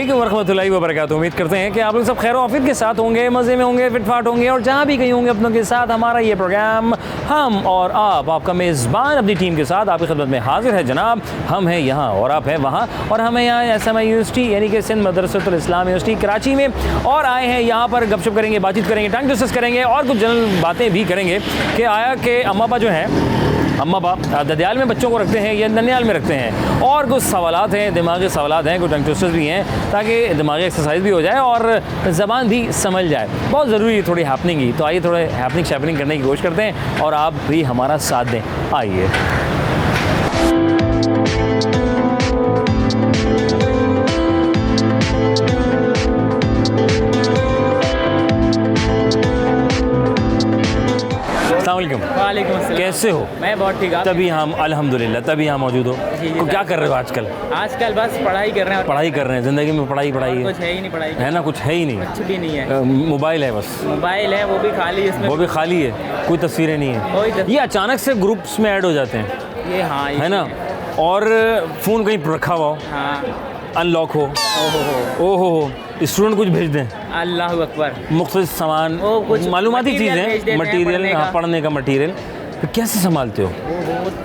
वालेकुम वरहमतुल्लाहि वबरकातुहू। उम्मीद करते हैं कि आप लोग सब खैर आफियत के साथ होंगे, मज़े में होंगे, फिटफाट होंगे और जहाँ भी कहीं होंगे अपनों के साथ। हमारा ये प्रोग्राम हम और आप, आपका मेज़बान अपनी टीम के साथ आपकी खिदमत में हाजिर है जनाब। हम हैं यहाँ और आप हैं वहाँ, और हम हैं यहाँ SMI यूनिवर्सिटी यानी कि सिंध मदरसतुल इस्लाम यूनिवर्सिटी कराची में, और आए हैं यहाँ पर गपशप करेंगे, बातचीत करेंगे, टाइम डिस्कस करेंगे और कुछ जनरल बातें भी करेंगे कि आया कि अम्मा जो हैं, अम्मा बाप ददियाल में बच्चों को रखते हैं या ननियाल में रखते हैं, और कुछ सवालात हैं, दिमागी सवालात हैं, कुछ टंग ट्विस्टर्स भी हैं, ताकि दिमागी एक्सरसाइज भी हो जाए और ज़बान भी समझ जाए। बहुत ज़रूरी है थोड़ी हैपनिंग की, तो आइए थोड़े हैपनिंग शैपनिंग करने की कोशिश करते हैं और आप भी हमारा साथ दें। आइए। वालेकुम अस्सलाम। कैसे हो? मैं बहुत ठीक। तभी हम अल्हम्दुलिल्लाह, तभी हम मौजूद हो। तो क्या कर रहे हो आजकल? आजकल बस पढ़ाई कर रहे हैं। पढ़ाई कर रहे हैं, ज़िंदगी में पढ़ाई कुछ है, है ही नहीं पढ़ाई है ना? कुछ है ही नहीं, कुछ भी नहीं है। मोबाइल है बस, मोबाइल है वो भी खाली, इसमें वो भी खाली है, कोई तस्वीरें नहीं है। ये अचानक से ग्रुप्स में ऐड हो जाते हैं, ये हाँ है ना? और फ़ोन कहीं रखा हुआ हो, हाँ, अनलॉक हो, ओहो स्टूडेंट कुछ भेज दें, अल्लाह अकबर, मुख्तलिफ सामान, मालूमाती चीज़ें, मटीरियल, हाँ, पढ़ने का मटीरियल, तो कैसे संभालते हो?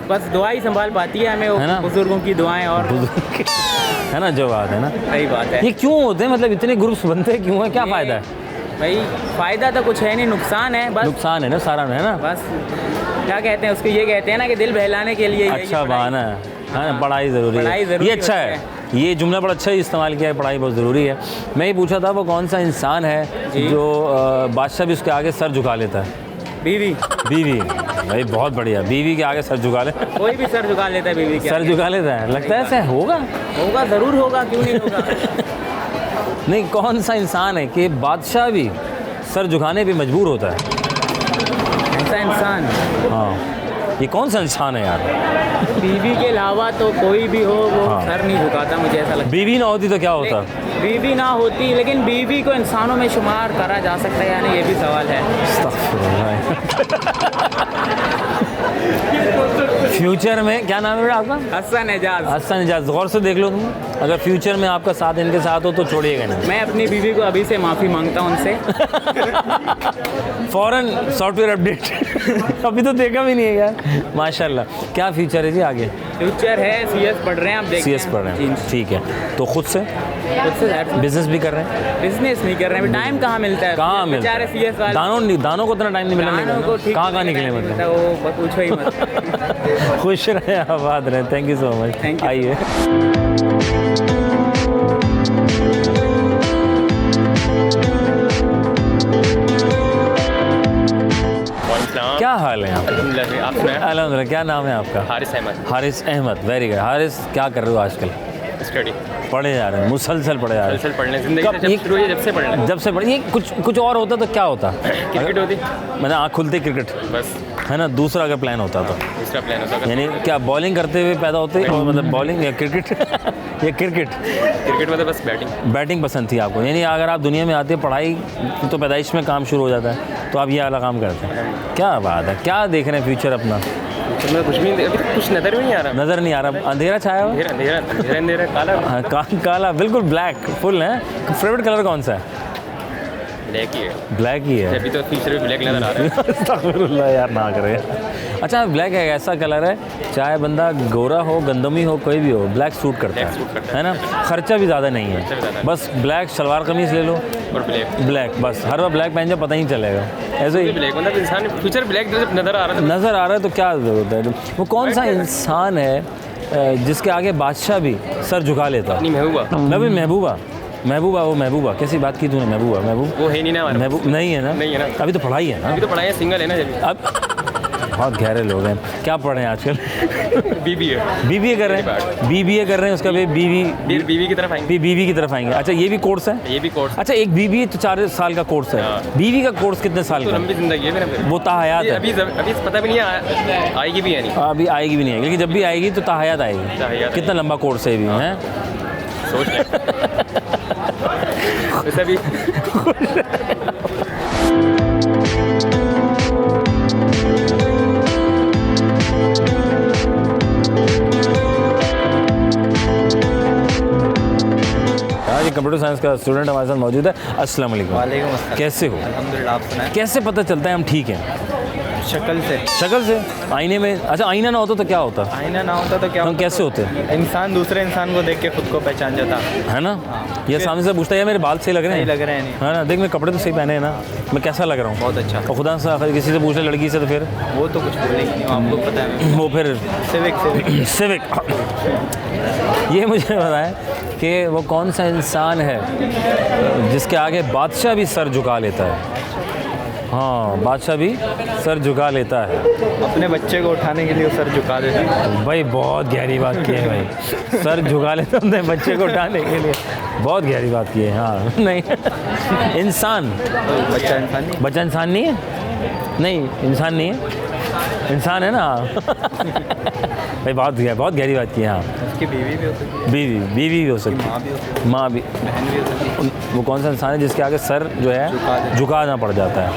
बस दुआ ही संभाल पाती है हमें, है ना? बुजुर्गों की दुआएं। और है ना, जो बात है ना, सही बात है। ये क्यों होते हैं, मतलब इतने ग्रुप्स बनते हैं क्यों है, क्या फ़ायदा है भाई? फ़ायदा तो कुछ है नहीं, नुकसान है बस। नुकसान है ना सारा, है ना? बस क्या कहते हैं उसको, ये कहते हैं ना कि दिल बहलाने के लिए अच्छा बहाना है, हाँ, पढ़ाई ज़रूरी है, ये अच्छा है, ये जुमला बड़ा अच्छा ही इस्तेमाल किया है, पढ़ाई बहुत ज़रूरी है। मैं ये पूछा था वो कौन सा इंसान है जो बादशाह भी उसके आगे सर झुका लेता है? बीवी। बीवी, भाई बहुत बढ़िया, बीवी के आगे सर झुका ले। कोई भी सर झुका लेता है बीवी के सर आगे। झुका लेता है, लगता है ऐसा होगा? होगा, ज़रूर होगा, क्यों नहीं होगा। नहीं, कौन सा इंसान है कि बादशाह भी सर झुकाने पे मजबूर होता है? ऐसा इंसान? हाँ, ये कौन सा इंसान है यार? बीवी के अलावा तो कोई भी हो वो हाँ। सर नहीं झुकाता, मुझे ऐसा लगता है। बीवी ना होती तो क्या होता? बीवी ना होती, लेकिन बीवी को इंसानों में शुमार करा जा सकता है या नहीं, ये भी सवाल है। फ्यूचर में क्या नाम है बेटा आपका? हसन एजाज। हसन एजाज, गौर से देख लो तुम, अगर फ्यूचर में आपका साथ इनके साथ हो तो छोड़िएगा नहीं। मैं अपनी बीवी को अभी से माफ़ी मांगता हूँ उनसे। फ़ौरन सॉफ्टवेयर अपडेट। अभी तो देखा भी नहीं है यार। माशाल्लाह, क्या फ्यूचर है जी आगे? फ्यूचर है, CS पढ़ रहे हैं, आप देखते हैं। CS पढ़ रहे हैं, ठीक है। तो खुद से बिजनेस भी कर रहे हैं? बिजनेस नहीं कर रहे हैं, टाइम कहाँ मिलता है? कहाँ मिलता बेचारे है? CS वाले दानों को इतना टाइम नहीं मिलने का, कहाँ निकले मतलब? वो पूछो ही मत। खुश रहे, आबाद रहे। Thank you so much. Thank you. आइए। क्या हाल है? अल्हम्दुलिल्लाह, आप सुनाएं? अल्हम्दुलिल्लाह। क्या नाम है आपका? हारिस अहमद। Haris Ahmad, very good. हारिस, क्या कर रहे हो आजकल? स्टडी। पढ़े जा रहे हैं, मुसलसल पढ़े जा रहे हैं? मुसलसल पढ़ने, ज़िंदगी कब से जब शुरू हुई, जब से पढ़ने। जब से पढ़े। ये कुछ और होता तो क्या होता? क्रिकेट होती, मैंने आँख खुलते क्रिकेट, बस। है ना? दूसरा अगर प्लान होता तो दूसरा प्लान होता, यानी क्या बॉलिंग करते हुए पैदा होते, और मतलब बॉलिंग या क्रिकेट? या क्रिकेट मतलब बस बैटिंग। बैटिंग पसंद थी आपको, यानी अगर आप दुनिया में आते पढ़ाई तो पैदाइश में काम शुरू हो जाता है, तो आप ये वाला काम करते हैं। क्या बात है, क्या देख रहे हैं फ्यूचर अपना? मैं कुछ भी, अभी कुछ नज़र भी नहीं आ रहा। नज़र नहीं आ रहा, अंधेरा छाया हुआ? अंधेरा काला। हाँ, काला, बिल्कुल ब्लैक फुल है। फेवरेट कलर कौन सा है? ब्लैक ही है। ब्लैक ही है? अभी तो फ्यूचर में ब्लैक नज़र आ रहा है। अस्तगफिरुल्लाह यार, ना करे। अच्छा, ब्लैक है ऐसा कलर है, चाहे बंदा गोरा हो, गंदमी हो, कोई भी हो, ब्लैक सूट करता है ना? खर्चा भी ज़्यादा नहीं है, बस ब्लैक शलवार कमीज़ ले लो और ब्लैक, बस हर बार ब्लैक पहन जाओ, पता ही नहीं चलेगा। ऐसे ही ब्लैक मतलब इंसान फ्यूचर ब्लैक नज़र आ रहा है, तो क्या ज़रूरत है? वो कौन सा इंसान है जिसके आगे बादशाह भी सर झुका लेता? महबूबा। वो महबूबा, कैसी बात की तूने? महबूब वो है नहीं ना, महबूब नहीं है ना? अभी तो पढ़ाई है ना? अभी तो पढ़ाई है, सिंगल है ना जब। अब बहुत गहरे लोग हैं। क्या पढ़ रहे हैं आजकल? BBA कर रहे हैं। BBA कर रहे हैं, उसका बीवी की तरफ आएंगे। अच्छा, ये भी कोर्स है? ये भी कोर्स। अच्छा, एक BBA तो 4 साल का कोर्स है। बीवी का कोर्स कितने साल का? लंबी जिंदगी है मेरा। वो ताहयात है। अभी पता भी नहीं आएगी भी नहीं। अभी आएगी भी नहीं आएगी, लेकिन जब भी आएगी तो ताहयात आएगी। कितना लंबा कोर्स है भी, है? सोच वैसे भी। कंप्यूटर साइंस का स्टूडेंट हमारे साथ मौजूद है। अस्सलाम वालेकुम। वालेकुम अस्सलाम। कैसे हो? अल्हम्दुलिल्लाह, आप सुनाएं। कैसे पता चलता है हम ठीक हैं? शक्ल से। शक्ल से? आईने में? अच्छा, आईना ना होता तो क्या होता? आईना ना होता तो क्या हम होता? कैसे होते? इंसान दूसरे इंसान को देख के खुद को पहचान जाता। है ना? ये सामने से पूछता है, मेरे बाल सही लग रहे सही हैं? लग रहे हैं नहीं? है ना? देख, मैं कपड़े तो सही पहने हैं ना, मैं कैसा लग रहा हूँ? बहुत अच्छा। और खुदा से अगर किसी से पूछ ले लड़की से तो फिर वो तो कुछ बोलेगी नहीं, आपको पता है। वो फिर सिविक सिविक। ये मुझे बताएं कि वो कौन सा इंसान है जिसके आगे बादशाह भी सर झुका लेता है? हाँ, बादशाह भी सर झुका लेता है। अपने बच्चे को उठाने के लिए वो सर झुका देता है। भाई बहुत गहरी बात की है भाई, सर झुका लेते हैं बच्चे को उठाने के लिए, बहुत गहरी बात की है। हाँ नहीं, इंसान, बच्चा इंसान नहीं। बच्चा इंसान नहीं है? नहीं, इंसान नहीं है, इंसान है ना। भाई बहुत गहरी बात की है। हाँ, उसकी बीवी भी हो सकती है, बीवी भी हो सकती है, माँ भी हो सकती है, माँ भी। बहन भी हो सकती है। वो कौन सा इंसान है जिसके आगे सर जो है झुकाना पड़ जाता है?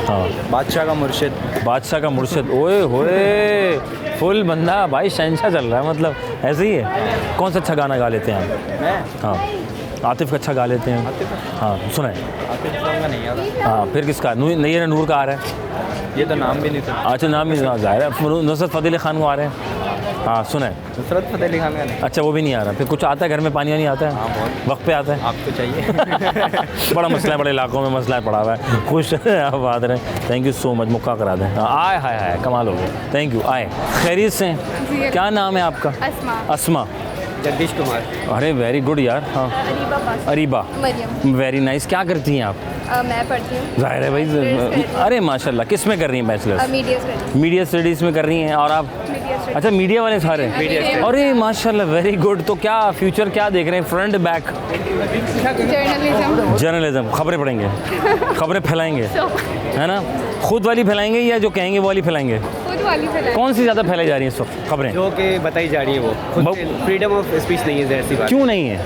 हाँ, बादशाह का मुर्शिद। बादशाह का मुर्शिद। ओए होए, फुल बंदा भाई, शहंशाह चल रहा है, मतलब ऐसे ही है। कौन सा अच्छा गाना गा लेते हैं आप? मैं हाँ, आतिफ का अच्छा गा लेते हैं। हाँ सुनाए। आतिफ असलम का नहीं आता। हाँ, फिर किसका? नैयर नूर का आ रहा है। ये तो नाम भी नहीं था। अच्छा, नाम भी ज़ाहिर है। नुसरत फ़तेह अली खान को आ रहे हैं। हाँ सुनाए। नुसरत फतेह अली खान का नहीं। अच्छा, वो भी नहीं आ रहा। फिर कुछ आता है घर में? पानी वानी आता है? हाँ, बहुत। वक्त पे आता है? आपको चाहिए। बड़ा मसला है, बड़े इलाकों में मसला है पड़ा हुआ है। खुश आप बात रहे। थैंक यू सो मच, मुक्का करा दें। हाँ, आए हाय हाय, कमाल हो गया। Thank you. आए खैरियत से? क्या नाम है आपका? अस्मा। अस्मा। जगदीश कुमार। अरे वेरी गुड यार। हाँ, अरीबा पास। अरीबा। मरियम। Very nice. क्या करती हैं आप? मैं पढ़ती हूँ जाहिर है भाई। अरे माशाल्लाह, किस में कर रही हैं bachelors? Media studies. Media studies में कर रही हैं। और आप? अच्छा, मीडिया वाले सारे? मीडिया। अरे माशाल्लाह, वेरी गुड। तो क्या फ्यूचर क्या देख रहे हैं? Front back? जर्नलिज्म। जर्नलिज्म। खबरें पढ़ेंगे, खबरें फैलाएंगे, है ना? खुद वाली फैलाएंगे या जो कहेंगे वो वाली फैलाएंगे? खुद वाली फैलाई। कौन सी ज़्यादा फैलाई जा रही है इस वक्त खबरें? जो कि बताई जा रही है वो फ्रीडम ऑफ स्पीच नहीं है, ऐसी बात। क्यों नहीं है?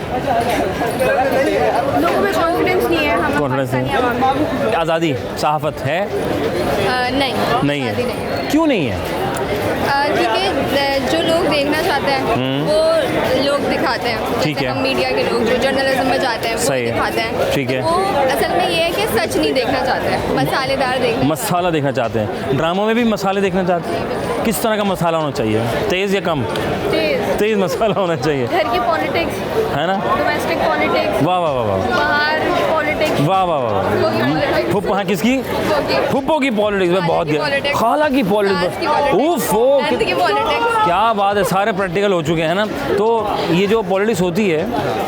लोगों में कॉन्फिडेंस नहीं है। हम Confidence नहीं। पाकिस्तानी आवाम में। आज़ादी सहाफ़त है? नहीं है। आज़ादी नहीं है। क्यों नहीं है? क्योंकि जो लोग देखना चाहते हैं वो लोग दिखाते हैं। ठीक जैसे है। हम मीडिया के लोग जो जर्नलिज्म में जाते हैं वो सही है। दिखाते हैं। ठीक है। वो असल में ये है कि सच नहीं देखना चाहते हैं, मसालेदार देखना। मसाला देखना चाहते हैं। ड्रामों में भी मसाले देखना चाहते हैं? किस तरह का मसाला होना चाहिए? तेज़ या कम? तेज़ मसाला होना चाहिए, घर की पॉलिटिक्स, है ना? डोमेस्टिक पॉलिटिक्स, वाह वाह वाह वाह, बाहर पॉलिटिक्स, वाह वाह वाह वाह। फुप्पो? हाँ, किसकी? फुप्पो की पॉलिटिक्स में बहुत की politics, खाला की सास की पॉलिटिक्स। politics, उफ, ओ, नंद की पॉलिटिक्स। क्या बात है, सारे प्रैक्टिकल हो चुके हैं ना। तो ये जो पॉलिटिक्स होती है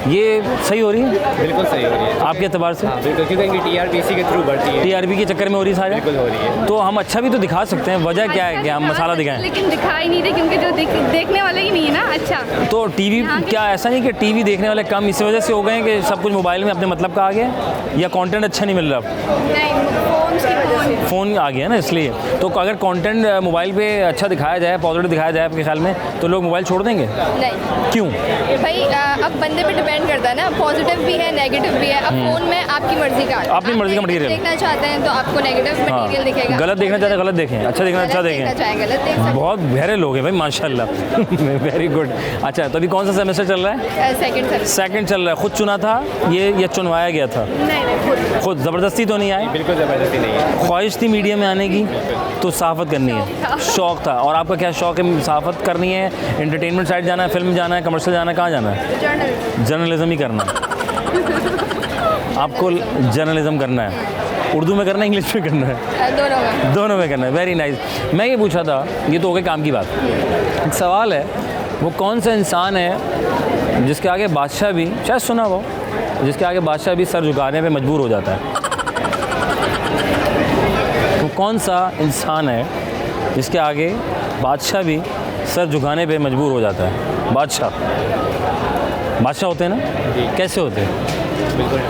ये सही हो रही है बिल्कुल सही हो रही है। आपके एतबार से? हाँ बिल्कुल, क्योंकि TRPC के थ्रू बढ़ती है। TRP के चक्कर में हो रही है सारे? बिल्कुल हो रही है। तो हम अच्छा भी तो दिखा सकते हैं। वजह क्या है कि हम मसाला दिखाएं? लेकिन दिखाई नहीं दे क्योंकि जो देखने वाले ही नहीं है ना। अच्छा, तो टीवी, क्या ऐसा नहीं कि टीवी देखने वाले कम इसी वजह से हो गए हैं कि सब कुछ मोबाइल में अपने मतलब का आ गया, या कंटेंट अच्छा नहीं मिल रहा? नहीं, फोन की वजह से। फ़ोन आ गया ना इसलिए। तो अगर कंटेंट मोबाइल पे अच्छा दिखाया जाए, पॉजिटिव दिखाया जाए आपके ख्याल में, तो लोग मोबाइल छोड़ देंगे? नहीं क्यों? भाई, अब बंदे पे डिपेंड करता है ना। पॉजिटिव भी है, नेगेटिव भी है। अब फोन में आपकी मर्जी का आता है। अपनी मर्जी का आप मटेरियल देखना चाहते हैं तो आपको नेगेटिव हाँ, मटेरियल दिखेगा। गलत देखना चाहते हैं गलत देखें, अच्छा देखना अच्छा गलत देखना देखें। चाहें गलत देख सकते बहुत गहरे लोग हैं भाई, माशाल्लाह। Very good. अच्छा, तो अभी कौन सा सेमेस्टर चल रहा है? हैं। Second sir. सेकंड चल रहा है। खुद चुना था ये चुनवाया गया था? नहीं, खुद ज़बरदस्ती तो नहीं आए? बिल्कुल ज़बरदस्ती नहीं है। ख्वाहिश थी मीडिया में आने की, तो सहाफ़त करनी है, शौक़ था। और आपका क्या शौक़ है? सहाफ़त करनी है, एंटरटेनमेंट साइड जाना है, फिल्म जाना है, कमर्शियल जाना है, कहाँ जाना है? जर्नलिस्ट। जर्नलिज्म ही करना है आपको? जर्नलिज्म करना है। उर्दू में करना है, इंग्लिश में करना है? दोनों में। दोनों में करना है। Very nice. मैं ये पूछा था, ये तो हो गई काम की बात। एक सवाल है, वो कौन सा इंसान है जिसके आगे बादशाह भी, शायद सुना हो, जिसके आगे बादशाह भी सर झुकाने पे मजबूर हो जाता है? वो कौन सा इंसान है जिसके आगे बादशाह भी सर झुकाने पे मजबूर हो जाता है? बादशाह होते हैं ना? कैसे होते हैं? बिल्कुल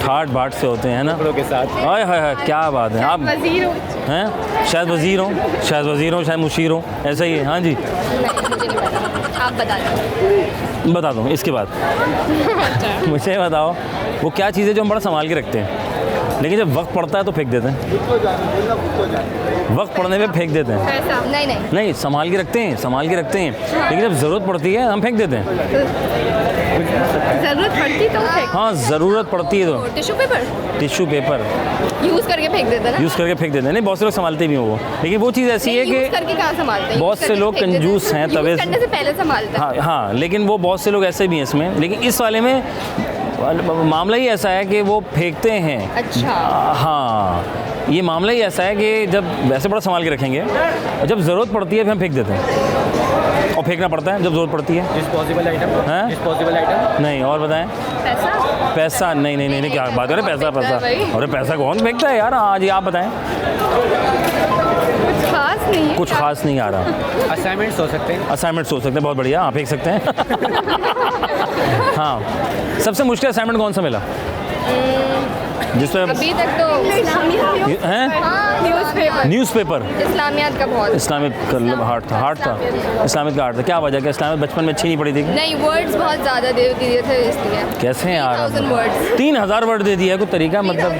ठाट बाट से होते हैं ना? कपड़ों के साथ। हाय हाय हाय, क्या बात है। आप वजीर हो? हैं? शायद वज़ीर हो, शायद मुशीर हो, ऐसा ही है। हाँ जी, नहीं, मुझे नहीं पता। आप बता दो। बता दूँ इसके बाद? मुझे बताओ, वो क्या चीज़ है जो हम बड़ा संभाल के रखते हैं? लेकिन जब वक्त पड़ता है तो फेंक देते हैं, वक्त पड़ने पे फेंक देते हैं। पैसा नहीं नहीं नहीं, संभाल के रखते हैं, संभाल के रखते हैं, लेकिन जब ज़रूरत पड़ती है हम फेंक देते हैं। जरूरत पड़ती तो फेंक। हाँ, ज़रूरत पड़ती है तो tissue paper tissue paper use करके फेंक देते ना। यूज़ करके फेंक देते हैं। नहीं, बहुत से लोग संभालते भी हैं वो, लेकिन वो चीज़ ऐसी है यूज कि करके कहाँ संभालते हैं? बहुत यूज से करके लोग फेंक देते कंजूस हैं, यूज तवे करने से पहले संभालते हैं। हाँ हाँ, लेकिन वो बहुत से लोग ऐसे भी हैं इसमें, लेकिन इस वाले में मामला ही ऐसा है कि वो फेंकते हैं। अच्छा हाँ, ये मामला ही ऐसा है कि जब वैसे बड़ा संभाल के रखेंगे और जब ज़रूरत पड़ती है फिर हम फेंक देते हैं, और फेंकना पड़ता है जब ज़रूरत पड़ती है। Disposable item. हैं? Disposable item. नहीं, और बताएं। पैसा पैसा नहीं नहीं नहीं नहीं, क्या बात करें, पैसा फेंकता है पैसा, भाई। अरे पैसा कौन फेंकता है यार। हाँ जी, आप बताएं। कुछ खास नहीं है। कुछ खास नहीं आ रहा। Assignments हो सकते हैं. असाइनमेंट सोच सकते हैं, बहुत बढ़िया, हाँ फेंक सकते हैं। हाँ, सबसे मुश्किल असाइनमेंट कौन सा मिला जिसमें अभी तक तो हैं? Newspaper newspaper. इस्लामियात का बहुत इस्लामिक का हार्ड था, इस्लामिक का हार्ड था। क्या वजह, क्या इस्लामिक बचपन में अच्छी नहीं पड़ी थी? नहीं वर्ड्स बहुत ज़्यादा दे दिए थे इसलिए। कैसे हैं यार? 3000 words 3000 वर्ड दे दिया है, कोई तरीका मतलब?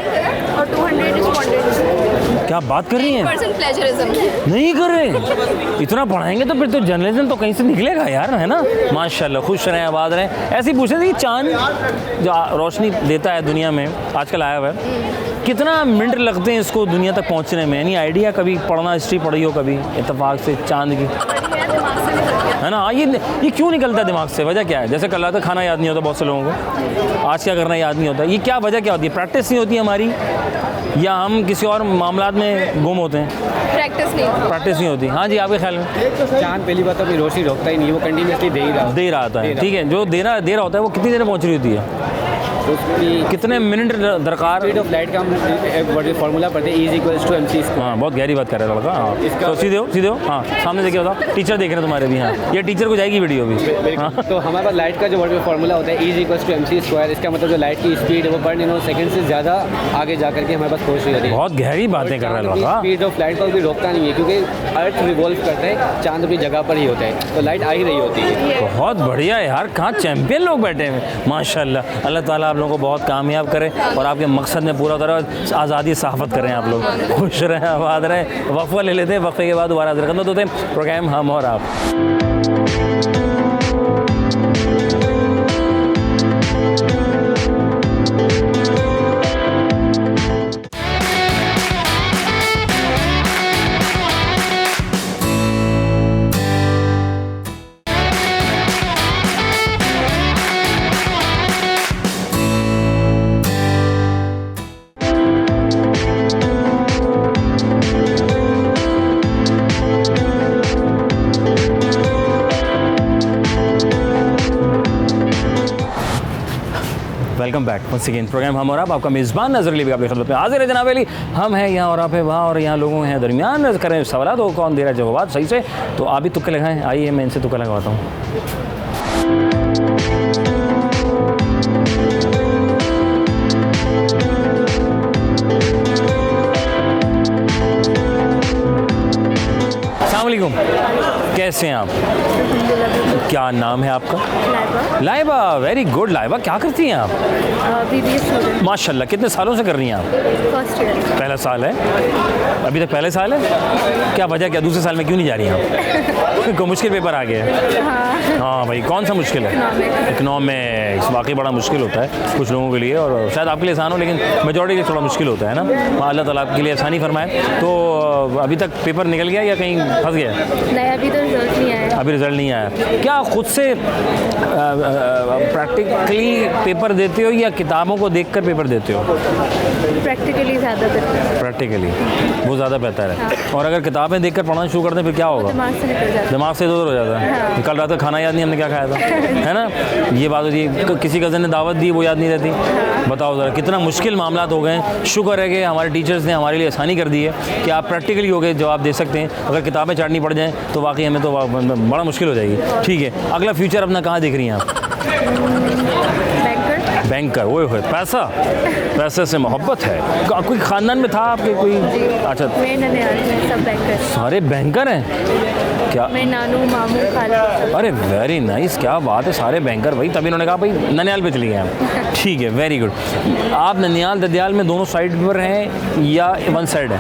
और 200 responded। क्या बात कर रही हैं? 10% प्लेजरिज्म। नहीं कर रहे, इतना पढ़ाएंगे तो फिर तो जर्नलिज्म तो कहीं से निकलेगा यार, है ना? माशाल्लाह, खुश रहें, आबाद रहें। ऐसे ही पूछे थे कि चांद जो रोशनी देता है दुनिया में, आजकल आया हुआ है, कितना मिनट लगते हैं इसको दुनिया तक पहुंचने में? यानी आइडिया कभी पढ़ना, हिस्ट्री पढ़ी हो कभी इत्तेफाक से चांद की, है ना? ये क्यों निकलता है दिमाग से? वजह क्या है? जैसे कल रात खाना याद नहीं होता बहुत से लोगों को, आज क्या करना याद नहीं होता। ये क्या वजह क्या होती है? प्रैक्टिस नहीं होती हमारी, या हम किसी और मामलात में गुम होते हैं? प्रैक्टिस नहीं प्रैक्टिस नहीं होती। हाँ जी, आपके ख्याल में? चांद पहली बात तो अपनी रोशनी रोकता ही नहीं, वो कंटिन्यूसली दे ही रहा दे रहा था, ठीक है, जो दे रहा होता है वो कितनी देर में पहुंच रही होती है? उसकी कितने मिनट दरकार? स्पीड ऑफ लाइट का हम फॉर्मूला पढ़ते हैं, E = MC². हाँ, बहुत गहरी बात कर रहा है लड़का। हाँ, इसका- तो सीधे हो, हाँ, सामने देखिए, बताओ, टीचर देख रहे हैं तुम्हारे भी। हाँ, ये टीचर को जाएगी वीडियो भी। हाँ, तो हमारे पास लाइट का जो फॉर्मूला होता है E = MC². इसका मतलब जो लाइट की स्पीड है वो पर नैनो सेकंड से ज़्यादा आगे जा करके हमारे पास पहुँच रही होती है। बहुत गहरी बातें कर रहा है लड़का। स्पीड ऑफ लाइट को भी रोकता नहीं है, क्योंकि अर्थ रिवॉल्व करता है, चांद अपनी जगह पर ही होता है, तो लाइट आ ही रही होती है। बहुत बढ़िया यार, कहाँ चैंपियन लोग बैठे हैं माशाल्लाह। अल्लाह ताला आप लोगों को बहुत कामयाब करें और आपके मकसद में पूरा तरह आज़ादी सहाफ़त करें। आप लोग खुश रहें, आबाद रहें। वक्फा ले लेते हैं, वक्फे के बाद दोबारा खिदमत होते हैं। प्रोग्राम हम और आप। Welcome back once again. Programme हम और आप, आपका मेज़बान नज़र अली भी आपकी खिदमत में हाजिर है जनाब अली। हम हैं यहाँ और आप है वहाँ, और यहाँ लोगों हैं दरमियान। करें सवाल तो कौन दे रहा है जवाब सही से, तो आप भी तुक्के लगाएं। आइए मैं इनसे तुक्का लगवाता हूँ। अस्सलाम वालेकुम, कैसे हैं आप? क्या नाम है आपका? लाइबा। वेरी गुड लाइबा, क्या करती हैं आप? माशाल्लाह, कितने सालों से कर रही हैं आप? फर्स्ट ईयर पहला साल है, अभी तक पहले साल है। क्या वजह, क्या दूसरे साल में क्यों नहीं जा रही हैं आप? कोई मुश्किल पेपर आ गया है? हाँ भाई, कौन सा मुश्किल है? इकोनॉमिक्स। वाकई बड़ा मुश्किल होता है कुछ लोगों के लिए, और शायद आपके लिए आसान हो, लेकिन मेजॉरिटी के लिए थोड़ा मुश्किल होता है ना। अल्लाह ताला आपके लिए आसानी फरमाए। तो अभी तक पेपर निकल गया या कहीं फंस गया? नहीं, अभी तो रिजल्ट नहीं आया। अभी रिजल्ट नहीं आया। क्या खुद से प्रैक्टिकली पेपर देते हो या किताबों को देखकर पेपर देते हो? प्रैक्टिकली ज़्यादा बेहतर है। प्रैक्टिकली वो ज़्यादा बेहतर है। और अगर किताबें देखकर पढ़ना शुरू करते हैं फिर क्या होगा? दिमाग से निकल जाता है। दिमाग से इधर हो जाता है। कल रात का खाना याद नहीं हमने क्या खाया था, है ना? ये बात होती है। किसी कज़न ने दावत दी, वो याद नहीं रहती। बताओ ज़रा, कितना मुश्किल मामला हो गए। शुक्र है कि हमारे टीचर्स ने हमारे लिए आसानी कर दी है कि आप प्रैक्टिकली हो गए जवाब दे सकते हैं। अगर किताबें चाटनी पड़ जाएँ तो वाकई हमें तो बड़ा मुश्किल हो जाएगी। ठीक है, अगला फ्यूचर अपना कहाँ देख रही हैं आप? बैंकर, ओए होए, पैसा, पैसे से मोहब्बत है। कोई खानदान में था आपके कोई? अच्छा, मेरे ननिहाल में सब बैंकर, सारे बैंकर हैं क्या? मेरे नानू मामू खाला। अरे वेरी नाइस, क्या बात है, सारे बैंकर। भाई तभी उन्होंने कहा भाई ननिहाल पे चली गए हम। ठीक है, वेरी गुड। आप ननिहाल ददियाल में दोनों साइड पर हैं या वन साइड है?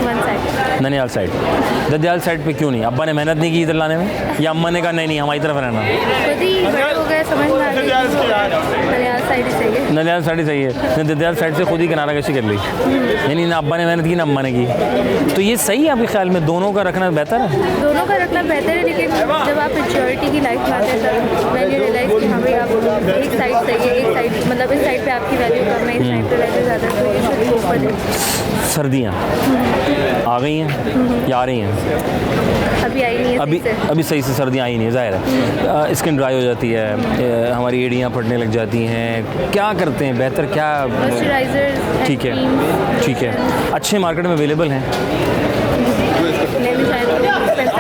One side. ननिहाल साइड। ददियाल साइड पे क्यों नहीं? अब्बा ने मेहनत नहीं की इधर लाने में, या अम्मा ने कहा नहीं नहीं हमारी तरफ रहना? खुद ही बड़े हो गए, समझ में आ गई ननिहाल साइड ही चाहिए। ननिहाल साइड ही चाहिए। ने ददियाल साइड से खुद ही किनारा कशी कर ली, यानी ना अब्बा ने मेहनत की ना अम्मा ने की। तो ये सही है आपके ख्याल में, दोनों का रखना बेहतर है? दोनों का रखना बेहतर है, लेकिन जब आप मेच्योरिटी की लाइफ में आते हैं तब मैंने रियलाइज़ कि हाँ भाई आप एक साइड सही है, एक साइड मतलब इस साइड पे आपकी वैल्यू कम है, इस साइड पे वैल्यू ज़्यादा है, तो ये सब ऊपर है। सर्दियाँ आ गई हैं या आ रही हैं? अभी आई नहीं है अभी सही से सर्दियाँ आई नहीं है, ज़ाहिर है स्किन ड्राई हो जाती है, हमारी एड़ियाँ फटने लग जाती हैं। क्या करते हैं बेहतर, क्या? मॉइस्चराइजर। ठीक है, ठीक है। अच्छे मार्केट में अवेलेबल हैं,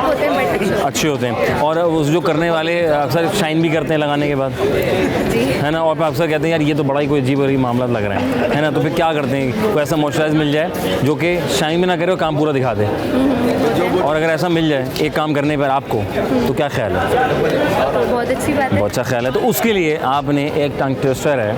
होते हैं, अच्छे होते हैं। और उस जो करने वाले अक्सर शाइन भी करते हैं लगाने के बाद, है ना? और अक्सर कहते हैं यार ये तो बड़ा ही कोई अजीब अजीब मामला लग रहा है ना? तो फिर क्या करते हैं, कोई ऐसा मॉइस्चराइज मिल जाए जो कि शाइन भी ना करे और काम पूरा दिखा दे। और अगर ऐसा मिल जाए एक काम करने पर आपको, तो क्या ख्याल है? बहुत अच्छी बात है, बहुत अच्छा ख्याल है। तो उसके लिए आपने एक टंग ट्विस्टर है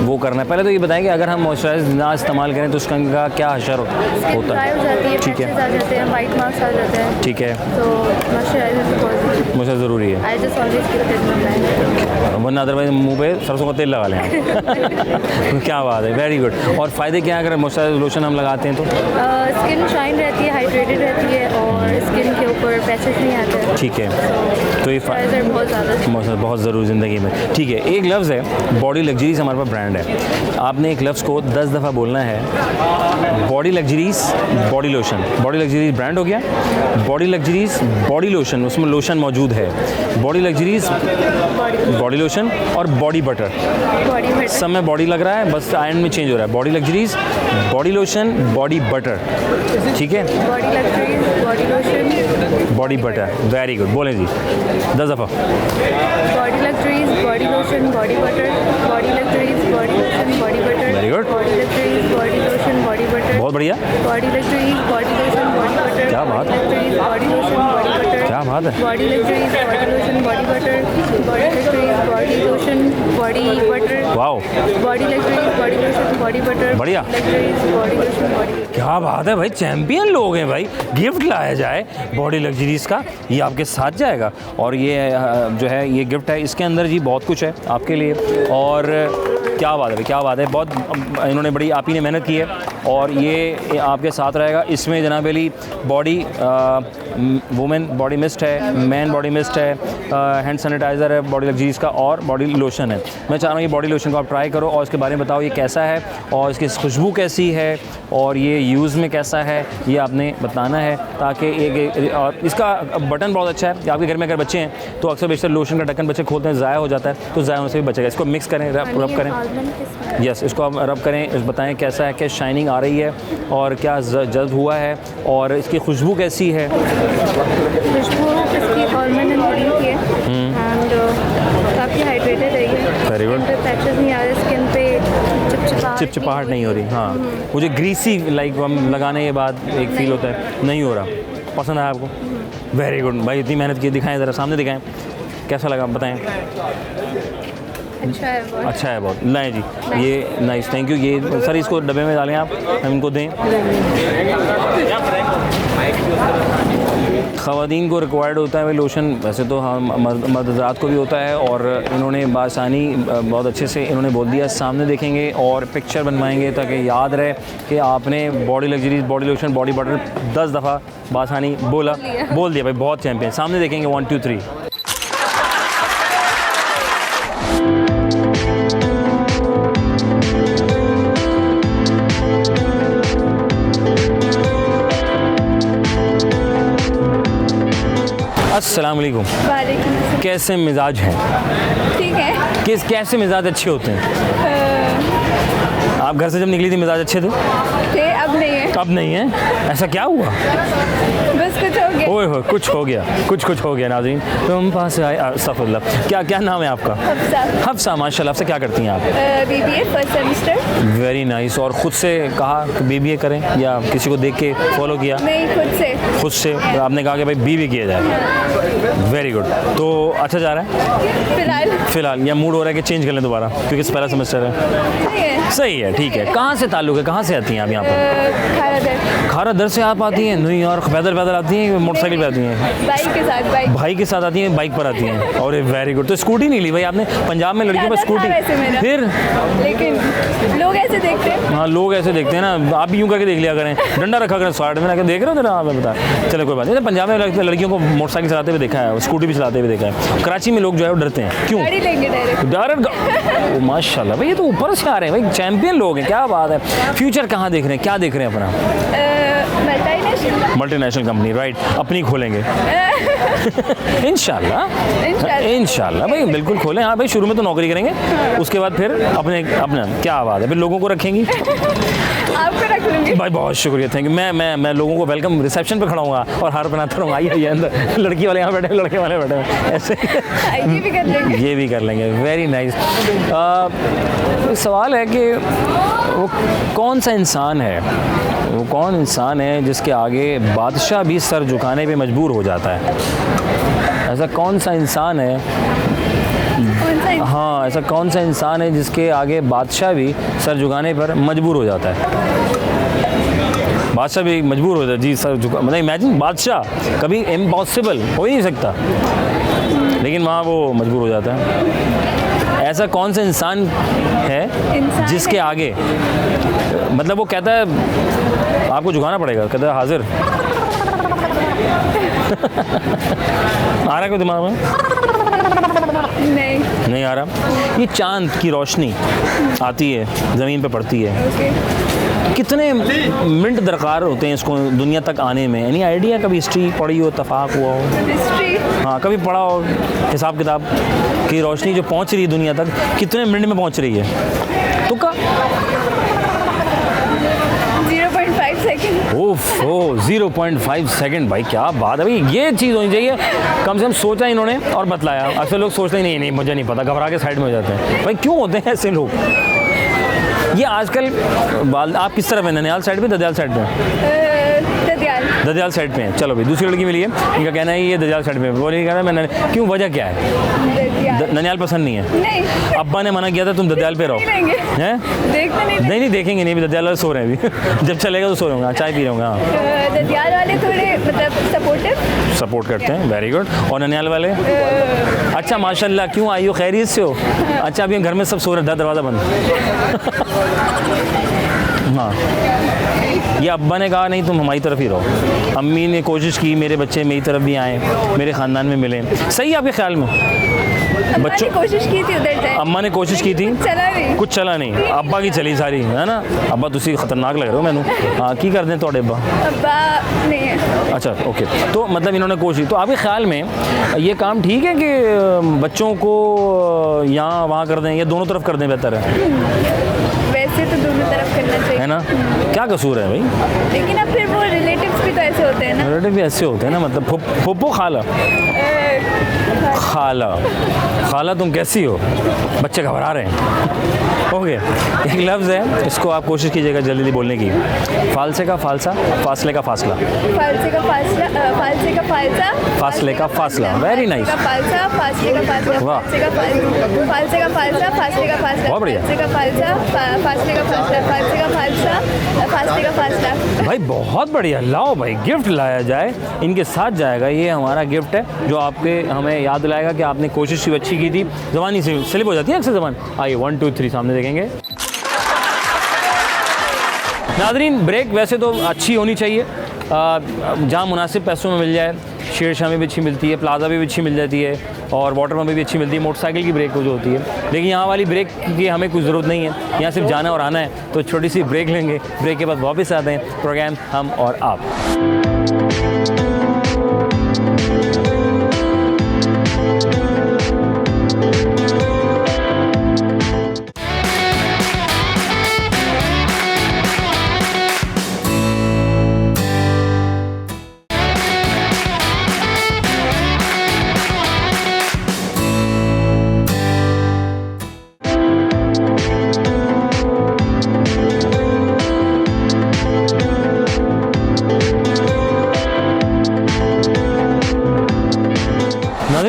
वो करना है। पहले तो ये बताएं कि अगर हम मॉइस्चराइज ना इस्तेमाल करें तो उसका का क्या असर होता है? ठीक है, आ जाते हैं, वाइट मार्क्स आ जाते हैं, ठीक है, तो मॉइस्चराइजर बहुत मुझे ज़रूरी है, I just always keep it in my वरना अदरवाइज मुंह पे सरसों का तेल लगा लें आप। क्या बात है, वेरी गुड। और फ़ायदे क्या हैं अगर मॉइस्चराइजर लोशन हम लगाते हैं तो? स्किन शाइन रहती है, हाइड्रेटेड रहती है और स्किन के ऊपर पैचेस नहीं आते हैं। ठीक है, तो ये बहुत ज़्यादा बहुत ज़रूरी ज़िंदगी में। ठीक है, एक लफ्ज़ है बॉडी लग्जरीज, हमारे पास ब्रांड है। आपने एक लफ्ज़ को 10 दफ़ा बोलना है, body luxuries body lotion. Body luxuries brand हो गया, बॉडी लग्जरीज बॉडी लोशन, उसमें लोशन मौजूद है। बॉडी लग्जरीज बॉडी लोशन और बॉडी बटर, सब में बॉडी लग रहा है, बस एंड में चेंज हो रहा है। Body luxuries body lotion body butter, ठीक है, body luxuries body lotion body butter. Very good, बोलें जी 10 दफ़ा। Body luxuries body lotion body butter, body luxuries body lotion body butter. Very good, body luxuries body lotion body butter, बहुत बढ़िया, body luxuries body lotion body butter. क्या बात है, body lotion body butter, क्या बात है, body luxuries body lotion body butter, body luxuries body lotion body butter. Wow, body luxuries body lotion body butter, बढ़िया, luxuries body lotion body butter. क्या बात है भाई, चैंपियन लोग हैं भाई। गिफ्ट लाया जाए बॉडी लग्जरीज का, ये आपके साथ जाएगा। और ये जो है ये गिफ्ट है, इसके अंदर जी बहुत कुछ है आपके लिए। और क्या बात है भाई, क्या बात है, बहुत इन्होंने बड़ी आप ही ने मेहनत की है और ये आपके साथ रहेगा। इसमें जनाब Ali body women body mist है, मैन बॉडी मिस्ट है, हैंड सैनिटाइज़र है बॉडी लग्जरीज का और बॉडी लोशन है। मैं चाह रहा हूँ ये बॉडी लोशन को आप ट्राई करो और इसके बारे में बताओ ये कैसा है और इसकी खुशबू कैसी है और ये यूज़ में कैसा है, ये आपने बताना है। ताकि एक और इसका बटन बहुत अच्छा है कि आपके घर में अगर बच्चे हैं तो अक्सर बेशतर लोशन का ढक्कन बच्चे खोलते हैं, ज़ाया हो जाता है, तो ज़ाया होने से भी बचेगा। इसको मिक्स करें, रब करें, यस, इसको आप रब करें, बताएं कैसा है, क्या शाइनिंग आ रही है और क्या जज्ब हुआ है और इसकी खुशबू कैसी है। खुशबू इसकी आलमंड एंड पुडिंग की है एंड काफ़ी हाइड्रेटेड है ये। वेरी गुड, पैचेस नहीं आ रहे स्किन पे, चिपचिपाहट नहीं हो रही। हाँ, मुझे ग्रीसी लाइक हम लगाने के बाद एक फील होता है, नहीं हो रहा। पसंद आया आपको? वेरी गुड भाई, इतनी मेहनत की, दिखाएं ज़रा सामने दिखाएं, कैसा लगा बताएं। अच्छा है बहुत, अच्छा है बहुत, लाएँ जी, ये नाइस, थैंक यू। ये सर इसको डब्बे में डालें आप, हम इनको दें। ख़वातीन को रिक्वायर्ड होता है भाई लोशन, वैसे तो हम मर्द हज़रात को भी होता है और इन्होंने बासानी बहुत अच्छे से इन्होंने बोल दिया। सामने देखेंगे और पिक्चर बनवाएंगे ताकि याद रहे कि आपने body luxuries body lotion body butter 10 दफ़ा बासानी बोल दिया भाई, बहुत चैंपियन। सामने देखेंगे 1 2 3। अस्सलाम वालेकुम, कैसे मिजाज हैं? ठीक है। कैसे मिजाज अच्छे होते हैं? आप घर से जब निकली थी मिजाज अच्छे थे? अब नहीं है। अब नहीं है, ऐसा क्या हुआ? बस कुछ हो गया। ओए हो, कुछ हो गया, कुछ हो गया। नाज़रीन तुम पास आए, अस्तगफुरुल्लाह। क्या नाम है आपका? हफ्सा। माशाल्लाह। आपसे क्या करती हैं आप? BBA first semester. Very nice. और ख़ुद से कहा कि BBA करें या किसी को देख के फॉलो किया? नहीं, खुद से आपने कहा कि भाई BBA किया जाए। Very good. तो अच्छा जा रहा है फिलहाल, या मूड हो रहा है कि चेंज कर लें दोबारा क्योंकि पहला सेमेस्टर है? सही है, ठीक है। कहाँ से ताल्लुक़ है, कहाँ से आती हैं आप यहाँ पर? खारा दर से आप आती हैं? नहीं यार, पैदल आती हैं, मोटरसाइकिल पे आती हैं? बाइक के साथ। भाई के साथ आती हैं, बाइक पर आती हैं। और वेरी गुड। तो स्कूटी नहीं ली भाई आपने? पंजाब में लड़कियों पर स्कूटी, फिर लेकिन लोग ऐसे देखते हैं। हाँ, लोग ऐसे देखते हैं ना, आप भी यूँ करके देख लिया करें, डंडा रखा करें साइड में, ना देख रहे हो? हाँ, मैं बता। चलो कोई बात नहीं। पंजाब में लड़कियों को मोटरसाइकिल चलाते हुए देखा है, स्कूटी भी चलाते हुए देखा है। कराची में लोग जो है वो डरते हैं। क्यों? गाड़ी लेंगे डायरेक्ट। माशाल्लाह भाई, ये तो ऊपर से आ रहे हैं भाई, चैंपियन लोग हैं, क्या बात है। फ्यूचर कहाँ देख रहे हैं, क्या देख रहे हैं अपना? मल्टीनेशनल कंपनी, राइट, अपनी खोलेंगे इंशाल्लाह भाई, बिल्कुल खोलें। हाँ भाई, शुरू में तो नौकरी करेंगे, उसके बाद फिर अपना क्या बात है, फिर लोगों को रखेंगी। आपको रख लूंगी भाई, बहुत शुक्रिया, थैंक यू। मैं लोगों को वेलकम रिसेप्शन पे खड़ा हूँगा और हार बनाता रहूँगा, आइए अंदर, लड़की वाले यहाँ बैठे, लड़के वाले बैठे हैं, ऐसे ये भी कर लेंगे। Very nice. सवाल है कि वो कौन सा इंसान है जिसके आगे बादशाह भी सर झुकाने पे मजबूर हो जाता है? ऐसा कौन सा इंसान है? हाँ, ऐसा कौन सा इंसान है जिसके आगे बादशाह भी सर झुकाने पर मजबूर हो जाता है? बादशाह भी मजबूर हो जाता है जी सर झुका, मतलब इमेजिन, बादशाह कभी इम्पॉसिबल हो ही नहीं सकता, लेकिन वहाँ वो मजबूर हो जाता है। ऐसा कौन सा इंसान है जिसके आगे, मतलब वो कहता है आपको झुकाना पड़ेगा, कहता है हाजिर। आ रहा है कोई दिमाग में? नहीं आ रहा। ये चांद की रोशनी आती है, ज़मीन पे पड़ती है, कितने मिनट दरकार होते हैं इसको दुनिया तक आने में? यानी आइडिया? कभी हिस्ट्री पढ़ी हो, इत्तेफाक हुआ हो? हिस्ट्री? हाँ, कभी पढ़ा हो हिसाब किताब की रोशनी जो पहुंच रही है दुनिया तक, कितने मिनट में पहुंच रही है? तो का 0.5 सेकंड। ओफो, 0.5 सेकंड। भाई क्या बात है भाई, ये चीज़ होनी चाहिए, कम से कम सोचा इन्होंने और बतलाया। अक्सर लोग सोचते ही नहीं मुझे नहीं पता, घबरा के साइड में हो जाते हैं। भाई क्यों होते हैं ऐसे लोग? ये आजकल आप किस तरफ है, ननिहाल साइड पे, ददयाल साइड पे? ददयाल साइड पे हैं। चलो भाई, दूसरी लड़की मिली है, इनका कहना है ये ददयाल साइड पे, वो नहीं कह रहा मैं क्यों, वजह क्या है? ननिहाल पसंद नहीं है? नहीं, अब्बा ने मना किया था तुम ददयाल पे रहो। हैं? नहीं देखेंगे नहीं, ददयाल वाले सो रहे हैं अभी। जब चलेगा तो सो रहे होंगे, चाय पी रहे होंगे। ददयाल वाले थोड़े मतलब सपोर्ट करते हैं, वेरी गुड। और ननिहाल वाले? अच्छा माशाल्लाह, क्यों आई हो, खैरियत से हो? अच्छा, अभी घर में सब सो रहे हैं, दरवाज़ा बंद। हाँ, ये अब्बा ने कहा नहीं तुम हमारी तरफ ही रहो। अम्मी ने कोशिश की मेरे बच्चे मेरी तरफ भी आए, मेरे ख़ानदान में मिले। सही है आपके ख्याल में? बच्चों कोशिश की थी उधर जाए, अम्मा ने कोशिश की थी, कुछ चला नहीं, अब्बा की चली सारी, है ना? अब्बा तुसी खतरनाक लग रहे हो मैनू। हाँ, की कर दें तोड़े अब्बा? अब्बा नहीं है। अच्छा, ओके। तो मतलब इन्होंने कोशिश, तो आपके ख्याल में ये काम ठीक है कि बच्चों को यहाँ वहाँ कर दें या दोनों तरफ कर दें बेहतर है? वैसे तो दोनों तरफ करना चाहिए, है ना? क्या कसूर है भाई? लेकिन अब फिर वो रिलेटिव्स भी तो ऐसे होते हैं ना। रिलेटिव भी ऐसे होते हैं ना, मतलब फुप्पो खाला तुम कैसी हो? बच्चे घबरा रहे हैं। ओके, एक लफ्ज़ है, इसको आप कोशिश कीजिएगा जल्दी बोलने की। फालसे का फालसा, फासले का फासला। फालसे का फासला, फालसे का फालसा, फासले का फासला। Very nice. फालसा, फासले का फासला, वाह। फालसे का फालसा, फासले का फासला, बहुत बढ़िया। फालसे का फालसा, फासले का फासला, फालसे का फालसा, फासले का फासला। भाई बहुत बढ़िया। लाओ भाई, गिफ्ट लाया जाए, इनके साथ जाएगा, ये हमारा गिफ्ट है जो आपके हमें याद दिलाएगा कि आपने कोशिश भी अच्छी की थी। ज़बानी से स्लिप हो जाती है अक्सर ज़बान। आइए 1 2 3 सामने देखेंगे। नाज़रीन, ब्रेक वैसे तो अच्छी होनी चाहिए, जहाँ मुनासिब पैसों में मिल जाए। शेरशाह में भी अच्छी मिलती है, प्लाजा में भी अच्छी मिल जाती है, और वाटर में भी अच्छी मिलती है, मोटरसाइकिल की ब्रेक जो होती है। लेकिन यहाँ वाली ब्रेक की हमें कुछ ज़रूरत नहीं है, यहाँ सिर्फ जाना और आना है। तो छोटी सी ब्रेक लेंगे, ब्रेक के बाद वापस आते हैं, प्रोग्राम हम और आप।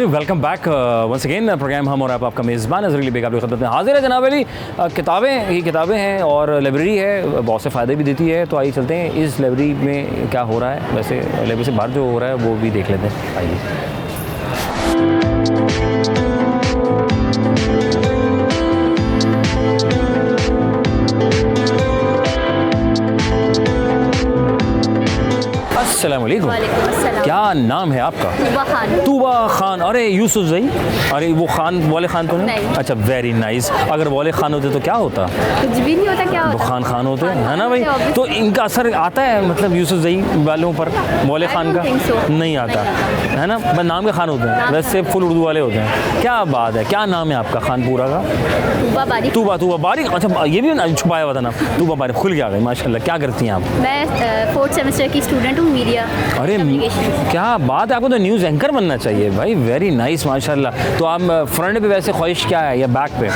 जी welcome back once again programme हम और आपका मेज़बान नज़र अली बेग आपकी खिदमत में हाजिर है जनाब अली। किताबें हैं और लाइब्रेरी है, बहुत से फ़ायदे भी देती है। तो आइए चलते हैं इस लाइब्रेरी में क्या हो रहा है, वैसे लाइब्रेरी से बाहर जो हो रहा है वो भी देख लेते हैं। आइए। अस्सलाम वालेकुम। वालेकुम अस्सलाम। क्या नाम है आपका? तूबा खान। तूबा खान। अरे यूसुफ जई, अरे वो खान वाले खान तो नहीं। अच्छा वेरी नाइस। अगर वाले खान होते तो क्या होता? कुछ भी नहीं होता, क्या तो होता? खान होते हैं, है ना भाई? obviously। तो इनका असर आता है मतलब यूसुफ जई वालों पर, वाले I खान don't का think so। नहीं आता, नहीं है ना? बस नाम के खान होते हैं, नाम वैसे फुल उर्दू वाले होते हैं। क्या बात है, क्या नाम है आपका खान पूरा का? तूबा बारिक। तूबा बारीक। अच्छा ये भी छुपाया हुआ था नाम, तूबा बारीक खुल गया माशाल्लाह। क्या करती हैं आप? मैं 4th सेमेस्टर की स्टूडेंट हूँ, मीडिया अरे कम्युनिकेशन। क्या बात है, आपको तो न्यूज़ एंकर बनना चाहिए भाई। वेरी नाइस माशाल्लाह। तो आप फ्रंट पे वैसे ख्वाहिश क्या है या बैक पे?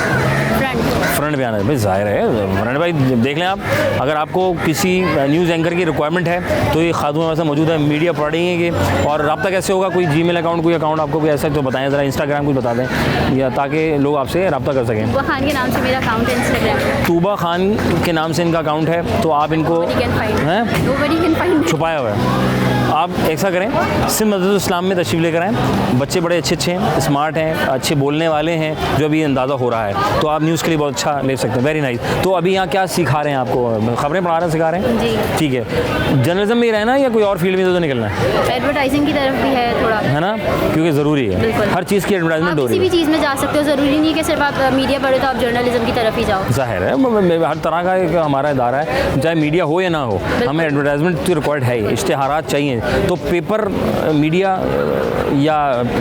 फ्रंट पे आना है भाई, ज़ाहिर है फ्रंट भाई। देख लें आप, अगर आपको किसी न्यूज़ एंकर की रिक्वायरमेंट है तो ये खातून वैसे मौजूद है, मीडिया पढ़ेंगे। और रब्ता कैसे होगा? कोई जीमेल अकाउंट, कोई अकाउंट आपको कोई ऐसा तो बताएं ज़रा, इंस्टाग्राम कुछ बता दें या ताकि लोग आपसे रब्ता कर सकें। तूबा खान के नाम से मेरा अकाउंट है इंस्टाग्राम। तूबा खान के नाम से इनका अकाउंट है, तो आप इनको हैं Nobody can find it। छुपाया हुआ है। आप ऐसा करें, सिंध मस्जिद इस्लाम में तशरीफ़ लेकर आएँ। बच्चे बड़े अच्छे हैं, स्मार्ट हैं, अच्छे बोलने वाले हैं, जो अभी अंदाज़ा हो रहा है। तो आप न्यूज़ के लिए बहुत अच्छा ले सकते हैं। Very nice. तो अभी यहाँ क्या सिखा रहे हैं आपको? खबरें पढ़ा रहे हैं, सिखा रहे हैं? जी। ठीक है। जर्नलिज्म में ही रहना है या कोई और फील्ड में तो निकलना है? एडवर्टाइजिंग की तरफ भी है थोड़ा, है ना, क्योंकि ज़रूरी है, बिल्कुल। हर चीज़ की आप एडवर्टाइजमेंट हो किसी रही भी है। चीज़ में जा सकते हो, ज़रूरी नहीं है कि सिर्फ आप मीडिया पढ़ो तो आप जर्नलिज्म की तरफ ही जाओ। ज़ाहिर है हर तरह का एक हमारा इदारा है, चाहे मीडिया हो या ना हो, हमें एडवर्टाइजमेंट की रिक्वायर्ड है, इश्तिहारात चाहिए। तो पेपर मीडिया या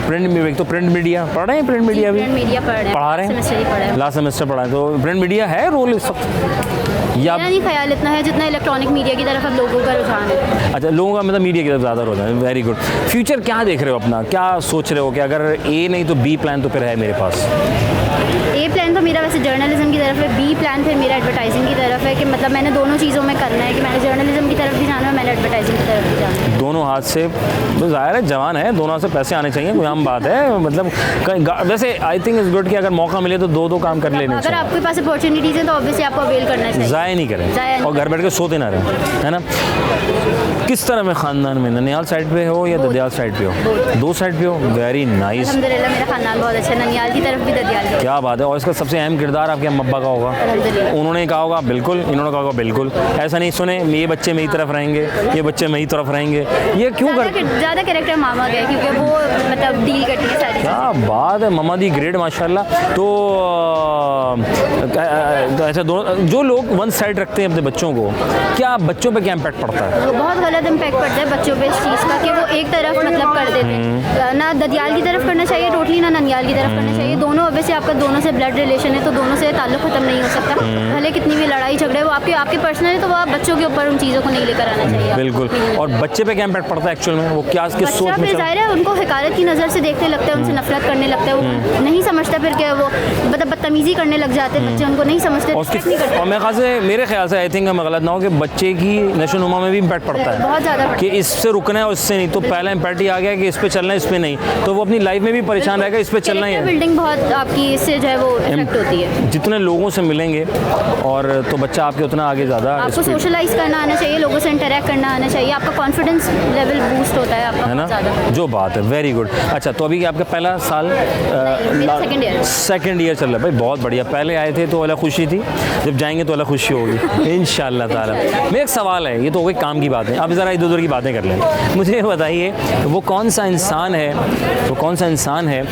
प्रिंट में, तो प्रिंट मीडिया पढ़ रहे हैं, प्रिंट मीडिया भी प्रिंट मीडिया पढ़ा रहे हैं, लास्ट सेमेस्टर पढ़ा है। तो प्रिंट मीडिया है रोल इस वक्त या? मेरा नहीं ख्याल इतना है जितना इलेक्ट्रॉनिक मीडिया की तरफ अब लोगों का रुझान है। अच्छा, लोगों का मतलब मीडिया की तरफ ज़्यादा होता है। Very good. फ्यूचर क्या देख रहे हो अपना, क्या सोच रहे हो कि अगर ए नहीं तो बी प्लान तो फिर है मेरे पास? ए प्लान तो मेरा वैसे जर्नलिज्म की तरफ है, बी प्लान फिर मेरा एडवर्टाइजिंग की तरफ है कि मतलब मैंने दोनों चीज़ों में करना है कि मैंने जर्नलिज्म की तरफ भी जाना है, मैंने एडवर्टाइजिंग की तरफ भी जाना है। दोनों हाथ से, तो ज़ाहिर है जवान है, दोनों हाथ से पैसे आने चाहिए, कोई आम बात है। मतलब वैसे आई थिंक इज़ गुड कि अगर मौका मिले तो दो काम कर लेने अगर चाहिए। आपके पास अपॉर्चुनिटीज़ हैं तो ऑब्वियसली आपको अवेल करना चाहिए, ज़ाया नहीं करें ज़ाया नहीं और घर बैठ के सोते ना रहें, है ना? किस तरह में ख़ानदान में, ननियाल साइड पे हो या ददियाल साइड पे हो? दो साइड पे हो। Very nice. अल्हम्दुलिल्लाह मेरा खानदान बहुत अच्छा है, ननियाल की तरफ भी ददियाल की। क्या बात है। और इसका सबसे अहम किरदार आपके अम्मा अब्बा का होगा। अल्हम्दुलिल्लाह। उन्होंने कहा होगा बिल्कुल, इन्होंने कहा होगा बिल्कुल। ऐसा नहीं सुने ये बच्चे मेरी तरफ रहेंगे, ये बच्चे मेरी तरफ रहेंगे, ये क्यों कर? ज़्यादा कैरेक्टर मामा का है क्योंकि वो मतलब डील करती है सारी। क्या बात है, ममा दी ग्रेट माशाल्लाह। तो ऐसा जो लोग वन साइड रखते हैं अपने बच्चों को, क्या बच्चों पे क्या इम्पैक्ट पड़ता है? तो बहुत गलत इम्पैक्ट पड़ता है बच्चों पे इस चीज़ का कि वो एक तरफ मतलब कर देते हैं, ना ददियाल की तरफ करना चाहिए टोटली, ना ननियाल की तरफ करना चाहिए। दोनों ऑब्वियसली आपका दोनों से ब्लड रिलेशन है तो दोनों से ताल्लुक ख़त्म नहीं हो सकता। भले कितनी भी लड़ाई झगड़े वो आपके पर्सनल है तो वो आप बच्चों के ऊपर उन चीज़ों को नहीं लेकर आना चाहिए। बिल्कुल। और बच्चे पे क्या इम्पैक्ट पड़ता है एक्चुअल में? वो क्या किस सोच बच्चा में फिर जाहिर है उनको हिकारत की नज़र से देखने लगता है, उनसे नफरत करने लगता है, वो नहीं समझता फिर क्या वो मतलब बदतमीज़ी करने लग जाते हैं बच्चे, उनको नहीं समझते, respect नहीं करते। और मेरे ख्याल से आई थिंक मैं गलत ना हो कि बच्चे की नशोनुमा में भी इम्पैक्ट पड़ता है बहुत ज़्यादा कि इससे रुकना है और इससे नहीं। तो पहला इम्पैक्ट ही आ गया कि इस पे चलना है, इस पे नहीं, तो वो अपनी लाइफ में भी परेशान रहेगा, इस पे चलना ही है। बिल्डिंग बहुत आपकी इससे जो है वो इफेक्ट होती है। जितने लोगों से मिलेंगे और तो बच्चा आपके उतना आगे ज़्यादा आपको सोशलाइज करना आना चाहिए, लोगों से इंटरेक्ट करना आना चाहिए, आपका कॉन्फिडेंस लेवल बूस्ट होता है आपका, है ना, ज़्यादा। जो बात है। Very good. अच्छा, तो अभी आपका पहला साल सेकंड ईयर चल रहा है भाई, बहुत बढ़िया। पहले आए थे तो अलग खुशी थी, जब जाएंगे तो अलग खुशी होगी इंशाअल्लाह ताला। मेरा एक सवाल है, ये तो हो गई काम की बातें, अब ज़रा इधर उधर की बातें कर लें। मुझे बताइए वो कौन सा इंसान है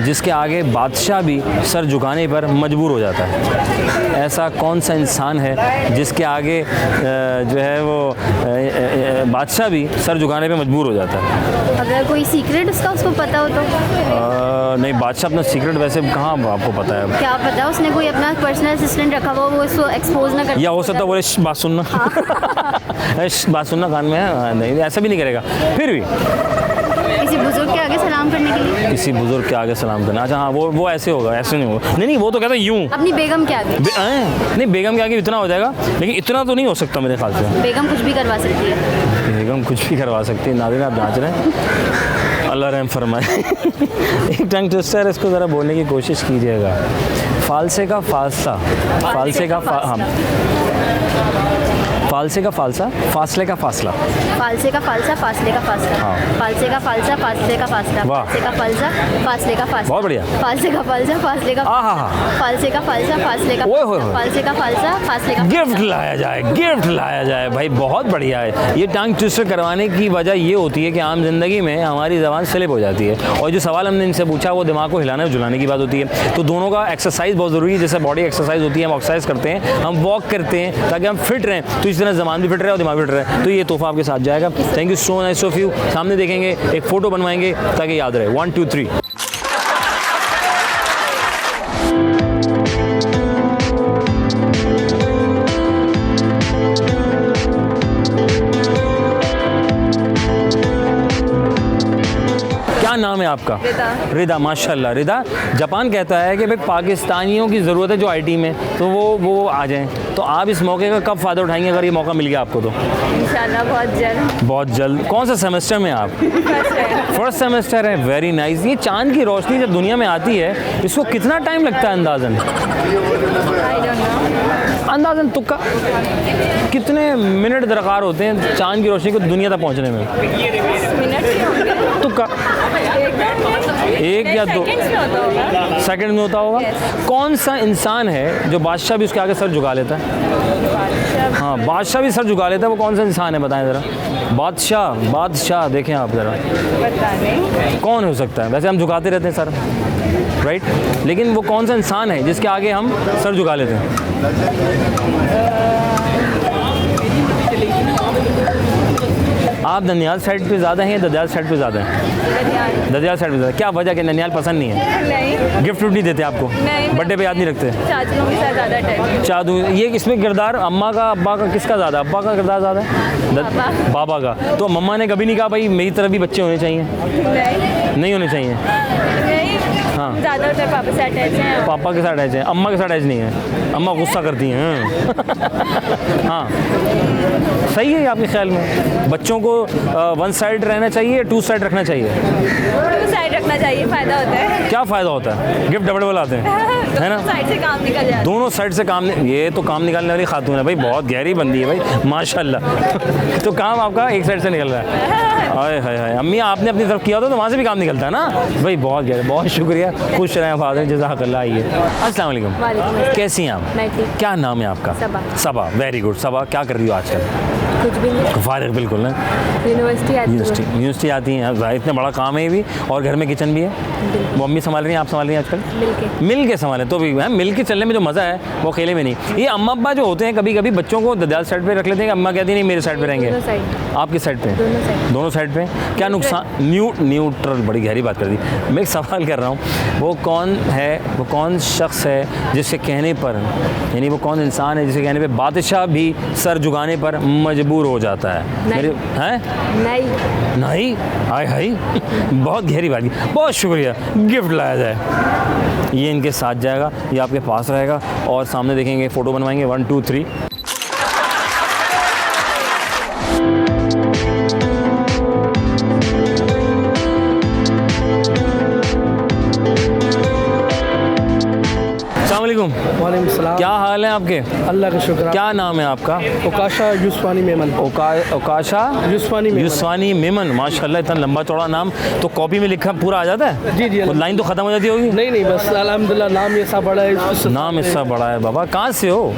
जिसके आगे बादशाह भी सर झुकाने पर मजबूर हो जाता है? ऐसा कौन सा इंसान है जिसके आगे जो है वो बादशाह भी सर झुकाने पे मजबूर हो जाता है? अगर कोई सीक्रेट उसको पता हो तो? नहीं, बादशाह अपना सीक्रेट वैसे कहाँ आपको पता है? क्या पता, उसने कोई अपना पर्सनल असिस्टेंट रखा हुआ, वो इसको एक्सपोज ना कर, या हो सकता है बोले बात सुनना बात सुनना कान में है। नहीं, ऐसा भी नहीं करेगा। फिर भी किसी बुजुर्ग के आगे सलाम करने के लिए। किसी बुजुर्ग के आगे सलाम करना। अच्छा हाँ, वो ऐसे होगा, ऐसे नहीं होगा। नहीं वो तो कहते हैं यूँ। अपनी बेगम के आगे। नहीं बेगम के आगे इतना हो जाएगा, लेकिन इतना तो नहीं हो सकता मेरे ख्याल से। बेगम कुछ भी करवा सकती है। बेगम कुछ भी करवा सकती है। नाज़रीन आप जांच रहे हैं, अल्लाह रहम फरमाए। एक टंग ट्विस्टर है, इसको ज़रा बोलने की कोशिश कीजिएगा। फालसे का फालसा, फालसे का हाँ, फालसे का फालसा, फासले का फासला। फालसे का फालसा, फासले का फासला। हाँ। फालसे का फालसा, फासले का फासला। वाह। फालसे का फालसा, फासले का फासला। बहुत बढ़िया। फालसे का फालसा, फासले का फालसे का फालसा, फासले का ओए होए होए। फालसे का फालसा, फासले का गिफ्ट लाया जाए, गिफ्ट लाया जाए भाई, बहुत बढ़िया है। ये टंग ट्विस्टर करवाने की वजह ये होती है कि आम ज़िंदगी में हमारी ज़बान स्लिप हो जाती है, और जो सवाल हमने इनसे पूछा वो दिमाग को हिलाने और झुलाने की बात होती है। तो दोनों का एक्सरसाइज बहुत ज़रूरी है। जैसे बॉडी एक्सरसाइज होती है, हम एक्सरसाइज करते हैं, हम वॉक करते हैं ताकि हम फिट रहें, तो इस तरह ज़बान भी फिट रहे और दिमाग भी फिट रहे। तो ये तोहफा आपके साथ जाएगा। Thank you so nice of you. सामने देखेंगे, एक फ़ोटो बनवाएंगे ताकि याद रहे। 1 2 3। क्या नाम है आपका? रिदा। माशाल्लाह। रिदा, जापान कहता है कि भाई पाकिस्तानियों की ज़रूरत है जो आईटी में, तो वो आ जाएं। तो आप इस मौके का कब फ़ायदा उठाएंगे अगर ये मौका मिल गया आपको? तो इंशाल्लाह बहुत जल्द। बहुत जल्द। कौन सा सेमेस्टर में आप? फर्स्ट सेमेस्टर है। Very nice. ये चांद की रोशनी जब दुनिया में आती है, इसको कितना टाइम लगता है अंदाज़न? अंदाज़न तुक्का कितने मिनट दरकार होते हैं चांद की रोशनी को दुनिया तक पहुंचने में? तुक्का 1 या 2 सेकंड में होता होगा। कौन सा इंसान है जो बादशाह भी उसके आगे सर झुका लेता है? हाँ, बादशाह भी सर झुका लेता है। वो कौन सा इंसान है बताएं ज़रा? बादशाह देखें आप ज़रा, कौन हो सकता है? वैसे हम झुकाते रहते हैं सर, राइट, लेकिन वो कौन सा इंसान है जिसके आगे हम सर झुका लेते हैं? आप ननिहाल साइड पे ज़्यादा हैं या ददयाल साइड पे ज़्यादा हैं? ददयाल साइड पे ज़्यादा। क्या वजह कि ननिहाल पसंद नहीं है? नहीं। गिफ्ट नहीं देते आपको? नहीं। बर्थडे पे याद नहीं रखते? चाचुओं के साथ ज़्यादा टाइम। चादू। ये इसमें किरदार अम्मा का अब्बा का किसका ज़्यादा? अब्बा का किरदार ज़्यादा है? बाबा का। तो मम्मा ने कभी नहीं कहा भाई मेरी तरफ भी बच्चे होने चाहिए? नहीं होने चाहिए। हाँ, ज़्यादा होता है पापा से अटैच हैं। पापा के साथ अटैच है, अम्मा के साथ अटैच नहीं है। अम्मा गुस्सा करती हैं। हाँ, सही है ये आपके ख्याल में? बच्चों को 1 साइड रहना चाहिए या 2 साइड रखना चाहिए? 2 साइड रखना चाहिए, फ़ायदा होता है। क्या फ़ायदा होता है? गिफ्ट डबल आते हैं, है ना? साइड से काम निकल जाता है। दोनों साइड से काम। ये तो काम निकालने वाली खातून है भाई, बहुत गहरी बंदी है भाई, माशाल्लाह। तो काम आपका एक साइड से निकल रहा है। हाय हाय हाय, अम्मी आपने अपनी तरफ किया होता तो वहाँ से भी काम निकलता है ना भाई। बहुत गहरा, बहुत शुक्रिया। खुश रहें फादर, जज़ाकल्लाह। आइए। अस्सलाम वालेकुम। कैसी हैं आप? मैं ठीक। क्या नाम है आपका? सबा। सबा, वेरी गुड। सबा, क्या कर रही हो आजकल? कुछ भी नहीं, फारिग बिल्कुल ना। यूनिवर्सिटी आती हैं। भाई इतना बड़ा काम है ये भी, और घर में किचन भी है। वो अम्मी संभाल रही हैं, आप संभाल रही हैं आजकल? मिल के संभालें तो भी है। मिल के चलने में जो मज़ा है वो अकेले में नहीं। ये अम्मा अब्बा जो होते हैं कभी कभी बच्चों को ददयाल साइड पे रख लेते हैं, अम्मा कहती नहीं मेरे साइड पे रहेंगे। आप किस साइड पे? दोनों साइड पे। क्या नुकसान? न्यूट्रल। बड़ी गहरी बात कर दी। मैं एक सवाल कर रहा हूँ, वो कौन शख्स है जिसके कहने पर, यानी वो कौन इंसान है जिसके कहने पे बादशाह भी सर झुकाने पर मजबूर हो जाता है? मेरे हैं नहीं। हाय हाय, बहुत गहरी बात की। बहुत शुक्रिया। गिफ्ट लाया जाए, ये इनके साथ जाएगा, ये आपके पास रहेगा, और सामने देखेंगे, फ़ोटो बनवाएंगे। 1 2 3। वालेकुम सलाम। क्या हाल है आपके? अल्लाह का शुक्र। क्या नाम है आपका? ओकाशा यूसुफानी मेमन। ओकाशा यूसुफानी मेमन। माशाल्लाह, इतना लंबा चौड़ा नाम। तो कॉपी में लिखा पूरा आ जाता है? जी जी। लाइन तो ख़त्म हो जाती होगी? नहीं, बस अल्हम्दुलिल्लाह नाम ऐसा बड़ा है। नाम ऐसा बड़ा है। बाबा कहाँ से हो?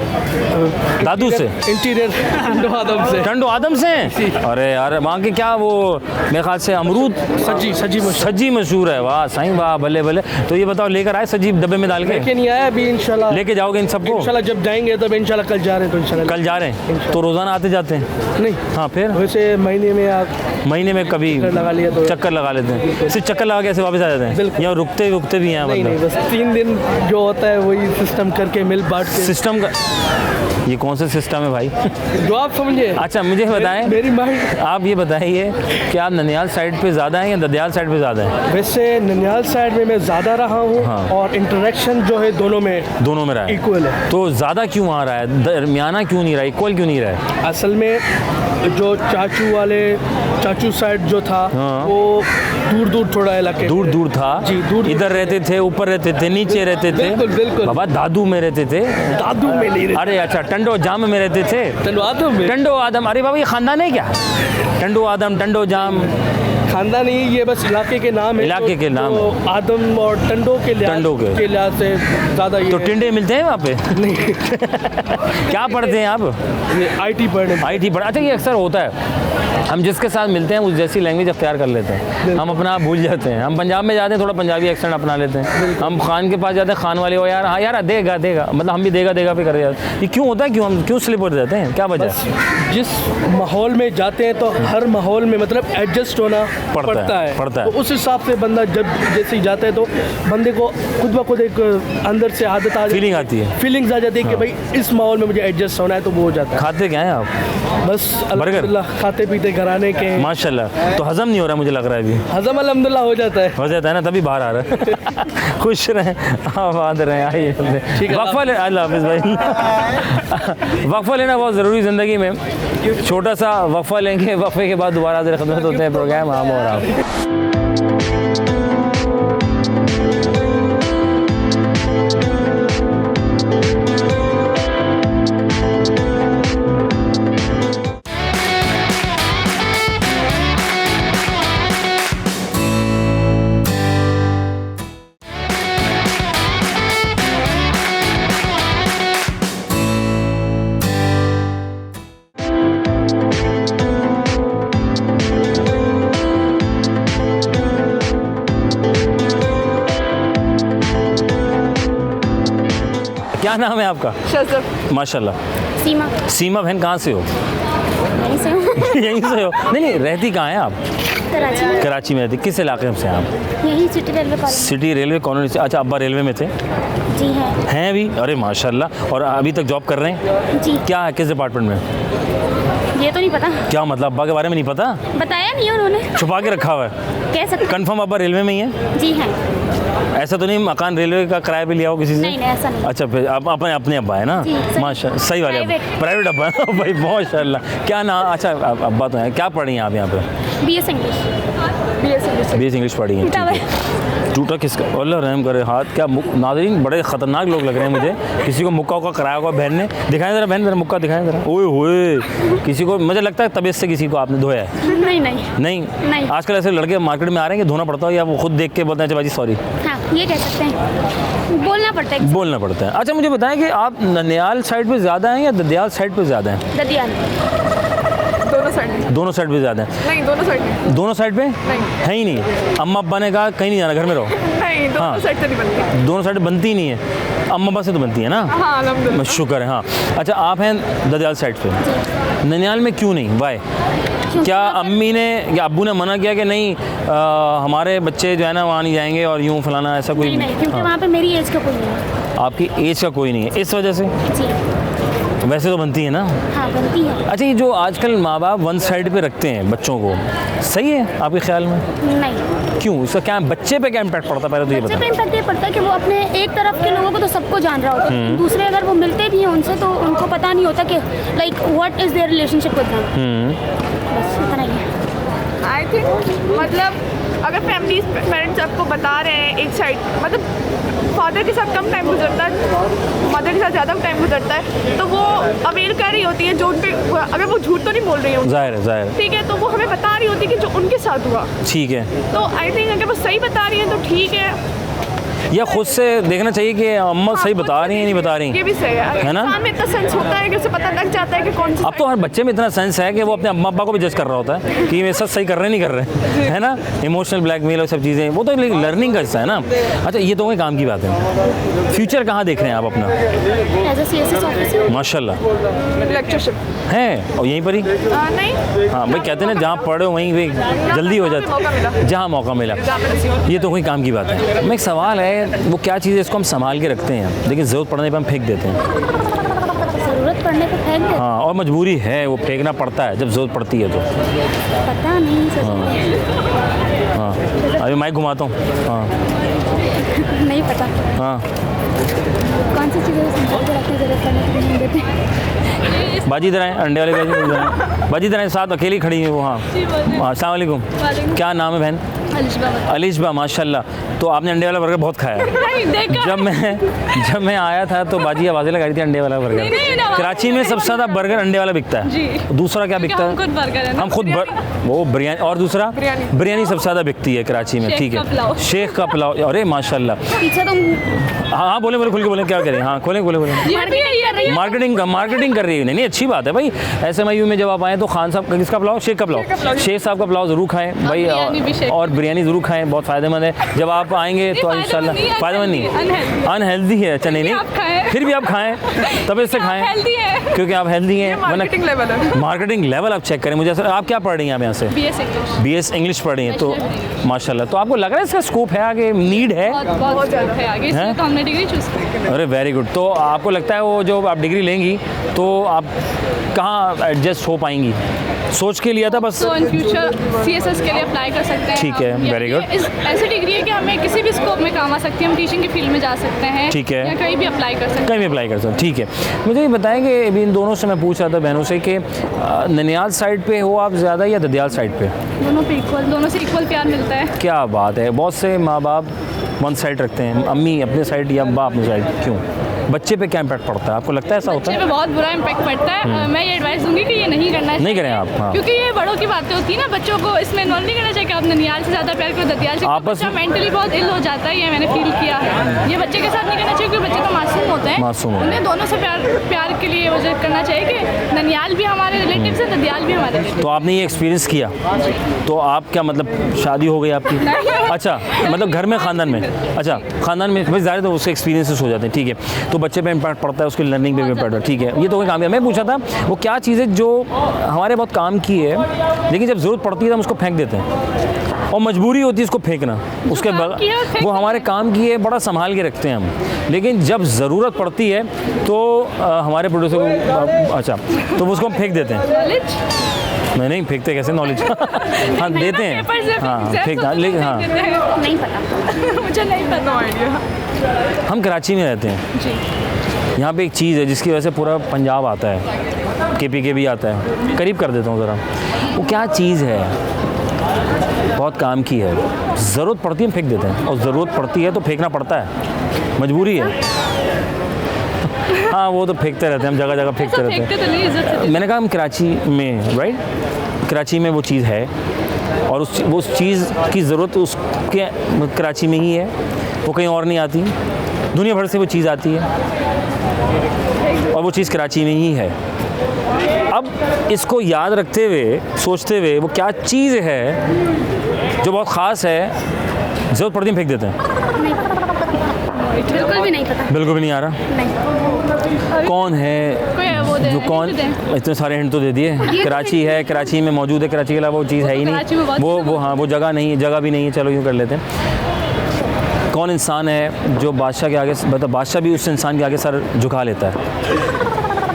दादू से? इंटीरियर टंडो आदम से। अरे यार, वहाँ के क्या वो मेरे ख्याल से अमरूद सज्जी मशहूर है। वाह साईं, वाह, भले भले। तो ये बताओ, लेकर आए सज्जी डब्बे में डाल के? लेके नहीं आया अभी, इंशाल्लाह लेके जाओगे इन सबको? इंशाल्लाह जब जाएंगे तब इंशाल्लाह। कल जा रहे हैं तो इंशाल्लाह कल जा रहे हैं। तो रोज़ाना आते जाते हैं? नहीं। हाँ, फिर वैसे महीने में कभी लगा लिया तो चक्कर लगा लेते हैं। सिर्फ चक्कर लगा के ऐसे वापस आ जाते हैं? बिल्कुल। या रुकते भी हैं? नहीं, बस 3 दिन जो होता है वही सिस्टम करके मिल बांट के। सिस्टम का ये कौन सा सिस्टम है भाई? जो आप समझे। अच्छा मुझे बताएं, मेरी माइंड। आप ये बताइए कि आप ननिहाल साइड पे ज़्यादा हैं या ददयाल साइड पे ज़्यादा हैं? वैसे ननिहाल साइड में मैं ज़्यादा रहा हूँ हाँ। और इंटरेक्शन जो है दोनों में रहा है इक्वल है। तो ज़्यादा क्यों आ रहा है, दरमियाना क्यों नहीं रहा, इक्वल क्यों नहीं रहा है? असल में जो चाचू साइड जो था हाँ। वो दूर थोड़ा इलाके दूर दूर था जी, दूर इधर रहते थे, ऊपर रहते थे, नीचे रहते थे। बिल्कुल। बाबा दादू में रहते थे। दादू में नहीं रहते। अरे अच्छा, टंडो जाम में रहते थे। टंडो आदम, अरे बाबा ये खानदान है क्या? टंडो आदम, टंडो जाम खानदान नहीं, ये बस इलाके के नाम है। इलाके के नाम तो आदम और टंडो के लिहाज से ज़्यादा ये तो टिंडे मिलते हैं वहाँ पे? नहीं। क्या पढ़ते हैं आप? IT पढ़। अच्छा ये अक्सर होता है, हम जिसके साथ मिलते हैं उस जैसी लैंग्वेज अख्तियार कर लेते हैं, हम अपना आप भूल जाते हैं। हम पंजाब में जाते हैं, थोड़ा पंजाबी एक्सेंट अपना लेते हैं। हम खान के पास जाते हैं, खान वाले हो यार, हाँ यार देगा मतलब हम भी देगा पे कर जाते हैं। ये क्यों होता है, हम क्यों स्लिप हो जाते हैं, क्या वजह है? जिस माहौल में जाते हैं तो हर माहौल में मतलब एडजस्ट होना पड़ता है। तो उस हिसाब से बंदा जब जैसे ही जाता है तो बंदे को खुद ब खुद एक अंदर से आदत आ फीलिंग आती है, फीलिंग्स आ जाती है कि भाई इस माहौल में मुझे एडजस्ट होना है, तो वो हो जाता है। खाते क्या हैं आप? बस अल्हम्दुलिल्लाह खाते पीते घराने के माशाल्लाह। तो हजम नहीं हो रहा मुझे लग रहा है अभी? हजम अल्हम्दुलिल्लाह हो जाता है ना, तभी बाहर आ रहा है। खुश रहें, आबाद रहें, आइए वक्फा ले। अल्लाह हाफिज़ भाई। वक्फा लेना बहुत ज़रूरी ज़िंदगी में। छोटा सा वक्फा लेंगे, वक्फे के बाद दोबारा हाज़िर खिदमत होते हैं प्रोग्राम हम और आप। क्या नाम है आपका? शज़फ। माशाल्लाह। सीमा बहन, कहाँ से हो? यहीं से हूँ। यहीं से हो? नहीं, रहती कहाँ हैं आप? कराची में। कराची में रहती। किस इलाके से हैं आप? यही city railway colony. City railway colony से। अच्छा, अब्बा रेलवे में थे? जी हैं अभी? अरे माशाल्लाह। और अभी तक जॉब कर रहे हैं? जी। क्या है, किस डिपार्टमेंट में? ये तो नहीं पता। क्या मतलब, अब्बा के बारे में नहीं पता? बताया नहीं उन्होंने। छुपा के रखा हुआ है? कह सकते। कंफर्म अब्बा रेलवे में ही है? जी हैं। ऐसा तो नहीं मकान रेलवे का किराया भी लिया हो किसी से? नहीं ऐसा नहीं। अच्छा, फिर आप अपने अब्बा है ना? माशा, सही वाले प्राइवेट अब्बा है भाई, माशाल्लाह। क्या नाम? अच्छा अब्बा तो है। क्या पढ़ी हैं आप यहाँ पे? BS इंग्लिश पढ़ी हैं। टूटा किसका? अल्लाह रहम करे। हाथ क्या नाज़रीन, बड़े ख़तरनाक लोग लग रहे हैं मुझे। किसी को मुक्का उक्का कराया होगा बहन ने। दिखाएं ज़रा बहन, ज़रा मुक्का दिखाएं ज़रा। ओए होए, किसी को मुझे लगता है तबीयत से किसी को आपने धोया है? नहीं। आजकल ऐसे लड़के मार्केट में आ रहे हैं कि धोना पड़ता है या वो खुद देख के बोलते हैं भाई सॉरी? हाँ, ये कह सकते हैं, बोलना पड़ता है। अच्छा मुझे बताएं कि आप ननिहाल साइड पे ज़्यादा हैं या ददयाल साइड पे ज़्यादा हैं? ददियाल। दोनों साइड पे ज़्यादा हैं? नहीं, दोनों साइड में। दोनों साइड पे है ही नहीं? अम्मा अब्बा ने कहा कहीं नहीं जाना, घर में रहो? नहीं, दोनों साइड से नहीं बनती। दोनों साइड बनती नहीं है? अम्मा अब्बा से तो बनती है ना? हाँ अल्हम्दुलिल्लाह। शुक्र है। हाँ अच्छा, आप हैं ददयाल साइड पे, ननिहाल में क्यों नहीं? वाई? क्या अम्मी ने या अब्बू ने मना किया कि नहीं हमारे बच्चे जो है ना वहाँ नहीं जाएंगे और यूँ फलाना, ऐसा कोई? नहीं, क्योंकि वहाँ पे मेरी एज का कोई नहीं है। आपकी एज का कोई नहीं है, इस वजह से? जी। वैसे तो बनती है ना? हाँ बनती है। अच्छा, ये जो आजकल माँ बाप वन साइड पे रखते हैं बच्चों को, सही है आपके ख्याल में? नहीं। क्यों? इसका क्या बच्चे पे क्या इम्पैक्ट पड़ता है, पहले तो ये बच्चे पे बताओ। इम्पैक्ट ये पड़ता है कि वो अपने एक तरफ के लोगों को तो सबको जान रहा होता है, दूसरे अगर वो मिलते भी हैं उनसे तो उनको पता नहीं होता कि like what is their relationship with them. बस इतना ही है। आई थिंक मतलब अगर फैमिली पेरेंट्स आपको बता रहे हैं एक साइड, मतलब फादर के साथ कम टाइम गुजरता है, मदर के साथ ज़्यादा टाइम गुजरता है, तो वो अवेयर कर रही होती है जो उन पे, अगर वो झूठ तो नहीं बोल रही है, जाहिर है ठीक है, तो वो हमें बता रही होती है कि जो उनके साथ हुआ। ठीक है, तो आई थिंक अगर वो सही बता रही है तो ठीक है, या खुद से देखना चाहिए कि अम्मा सही बता रही हैं नहीं बता रही, ये भी सही है ना? इंसान में इतना सेंस होता है कि उसे पता लग जाता है कि कौन सा। अब तो हर बच्चे में इतना सेंस है कि वो अपने अम्मा अब्बा को भी जज कर रहा होता है कि ये सब सही कर रहे नहीं कर रहे, है ना? इमोशनल ब्लैकमेल और सब चीज़ें, वो तो लर्निंग का हिस्सा है ना। अच्छा, ये तो काम की बात है। फ्यूचर कहाँ देख रहे हैं आप अपना? As a CSS officer. माशाल्लाह। लेक्चरशिप है और यहीं पर ही? नहीं, हाँ भाई, कहते हैं ना जहाँ पढ़ो वहीं जल्दी हो जाती, जहाँ मौका मिला। ये तो कोई काम की बात है। मैं एक सवाल है, वो क्या चीज़ है इसको हम संभाल के रखते हैं लेकिन ज़रूरत पड़ने पर हम फेंक देते हैं? ज़रूरत पड़ने पे फेंक देते हाँ, और मजबूरी है, वो फेंकना पड़ता है जब ज़रूरत पड़ती है तो। पता नहीं सच हाँ, अभी माइक घुमाता हूँ। हाँ नहीं पता हाँ, कौन सी चीज़ें संभाल के रखने जरूरत पड़ने पे नहीं देते। बाजी इधर आए, अंडे वाले बाजी इधर आए। बाजी इधर आए, साथ अकेली खड़ी है वो। हाँ हाँ, अस्सलाम वालेकुम। क्या नाम है बहन? अलिशबा, माशाल्लाह। तो आपने अंडे वाला बर्गर बहुत खाया है। जब मैं आया था तो बाजी आवाज़ें लगा रही थी अंडे वाला बर्गर। कराची में सबसे ज़्यादा बर्गर अंडे वाला बिकता है। दूसरा क्या बिकता है? हम खुद वो बिरयानी, और दूसरा बिरयानी सबसे ज़्यादा बिकती है कराची में। ठीक है, शेख का पुलाव। अरे माशाल्लाह। पीछे तुम हाँ हाँ, बोले खुल के बोले, क्या करें? हाँ खोलें, बोले मार्केटिंग कर रही है। नहीं अच्छी बात है भाई। SMIU में जब आप आए तो खान साहब किसका पुलाव? शेख का पुलाव। शेख साहब का पुलाव ज़रूर खाएं भाई, और बिरयानी ज़रूर खाएं, बहुत फ़ायदेमंद है। जब आप आएंगे तो इंशाल्लाह फ़ायदेमंद नहीं, अनहेल्दी है। अच्छा नहीं, फिर भी आप खाएं, तब इससे खाएं क्योंकि आप हेल्दी हैं। मार्केटिंग लेवल आप चेक करें। मुझे आप क्या पढ़ रही हैं आप यहाँ से? BS इंग्लिश पढ़ रही हैं। तो माशाल्लाह, तो आपको लग रहा है इसका स्कोप है आगे, नीड है? बहुत ज़्यादा है आगे, इसलिए तो हमने डिग्री चूज़ की। अरे वेरी गुड। तो आपको लगता है वो जो आप डिग्री लेंगी तो आप कहाँ एडजस्ट हो पाएंगी? सोच के लिया था बस? तो इन फ्यूचर CSS के लिए अप्लाई कर सकते हैं। ठीक है, वेरी गुड। ऐसी डिग्री है कि हमें किसी भी स्कोप में काम आ सकती है। हम टीचिंग की फील्ड में जा सकते हैं। ठीक है, या कहीं भी अप्लाई कर सकते हैं। कहीं भी अप्लाई कर सकते हैं। ठीक है, मुझे ये बताएं कि अभी इन दोनों से मैं पूछ रहा था बहनों से कि ननियाल साइड पे हो आप ज़्यादा या ददियाल साइड पे? दोनों पे इक्वल, दोनों से इक्वल प्यार मिलता है। क्या बात है। बहुत से माँ बाप वन साइड रखते हैं, अम्मी अपने साइड या बाप अपने साइड। क्यों? बच्चे पे क्या इम्पैक्ट पड़ता है? आपको लगता है ऐसा होता बच्चे है? पे बहुत बुरा इम्पैक्ट पड़ता है। मैं ये एडवाइस दूंगी कि ये नहीं करना चाहिए। नहीं करें आप। हाँ, क्योंकि ये बड़ों की बातें होती है ना, बच्चों को इसमें इन्वॉल्व नहीं करना चाहिए कि आप ननियाल से ज़्यादा प्यार करो, ददियाल से। आपस बच्चा मेंटली बहुत इल हो जाता है, ये मैंने फील किया है। ये बच्चे के साथ नहीं करना चाहिए क्योंकि बच्चे तो मासूम होते हैं। मासूम होते हैं। उन्हें दोनों से प्यार के लिए वजह करना चाहिए कि ननियाल भी हमारे रिलेटिव्स हैं, ददियाल भी हमारे रिलेटिव्स। तो आपने ये एक्सपीरियंस किया, तो आप क्या मतलब शादी हो गई आपकी? अच्छा, मतलब घर में, ख़ानदान में? अच्छा, ख़ानदान में भाई ज़्यादा तो उससे एक्सपीरियंसेस हो जाते हैं। ठीक है, तो बच्चे पे इम्पैक्ट पड़ता है, उसकी लर्निंग पे भी इम्पैक्ट पड़ता है। ठीक है, ये तो कोई काम है। मैं पूछा था वो क्या चीज़ है जो हमारे बहुत काम की है लेकिन जब ज़रूरत पड़ती है तो हम उसको फेंक देते हैं, और मजबूरी होती है उसको फेंकना। उसके बाद वो हमारे काम की है, बड़ा संभाल के रखते हैं हम, लेकिन जब ज़रूरत पड़ती है तो हमारे प्रोड्यूसर को अच्छा तो वो उसको हम फेंक देते हैं। नहीं फेंकते कैसे? नॉलेज हाँ देते हैं। हाँ फेंकना, लेकिन हाँ नहीं पता मुझे नहीं पता आइडिया। हम कराची में रहते हैं जी। यहाँ पे एक चीज़ है जिसकी वजह से पूरा पंजाब आता है, KPK भी आता है। करीब कर देता हूँ ज़रा, वो क्या चीज़ है? बहुत काम की है, ज़रूरत पड़ती है हम फेंक देते हैं, और ज़रूरत पड़ती है तो फेंकना पड़ता है, मजबूरी है। हाँ वो तो फेंकते रहते हैं, हम जगह जगह फेंकते रहते हैं। मैंने कहा हम कराची में, राइट, कराची में वो चीज़ है, और उस चीज़ की ज़रूरत उसके कराची में ही है, वो कहीं और नहीं आती। दुनिया भर से वो चीज़ आती है और वो चीज़ कराची में ही है। अब इसको याद रखते हुए, सोचते हुए, वो क्या चीज़ है जो बहुत ख़ास है, ज़रूरत पड़ती है फेंक देते हैं। बिल्कुल भी नहीं पता। बिल्कुल भी नहीं आ रहा। नहीं। कौन है जो कौन? इतने सारे हिंट तो दे दिए। कराची है, कराची में मौजूद है, कराची के अलावा वो चीज़ है ही नहीं। वो हाँ वो जगह नहीं है, जगह भी नहीं है। चलो यूँ कर लेते हैं। कौन इंसान है जो बादशाह के आगे, मतलब बादशाह भी उस इंसान के आगे सर झुका लेता है?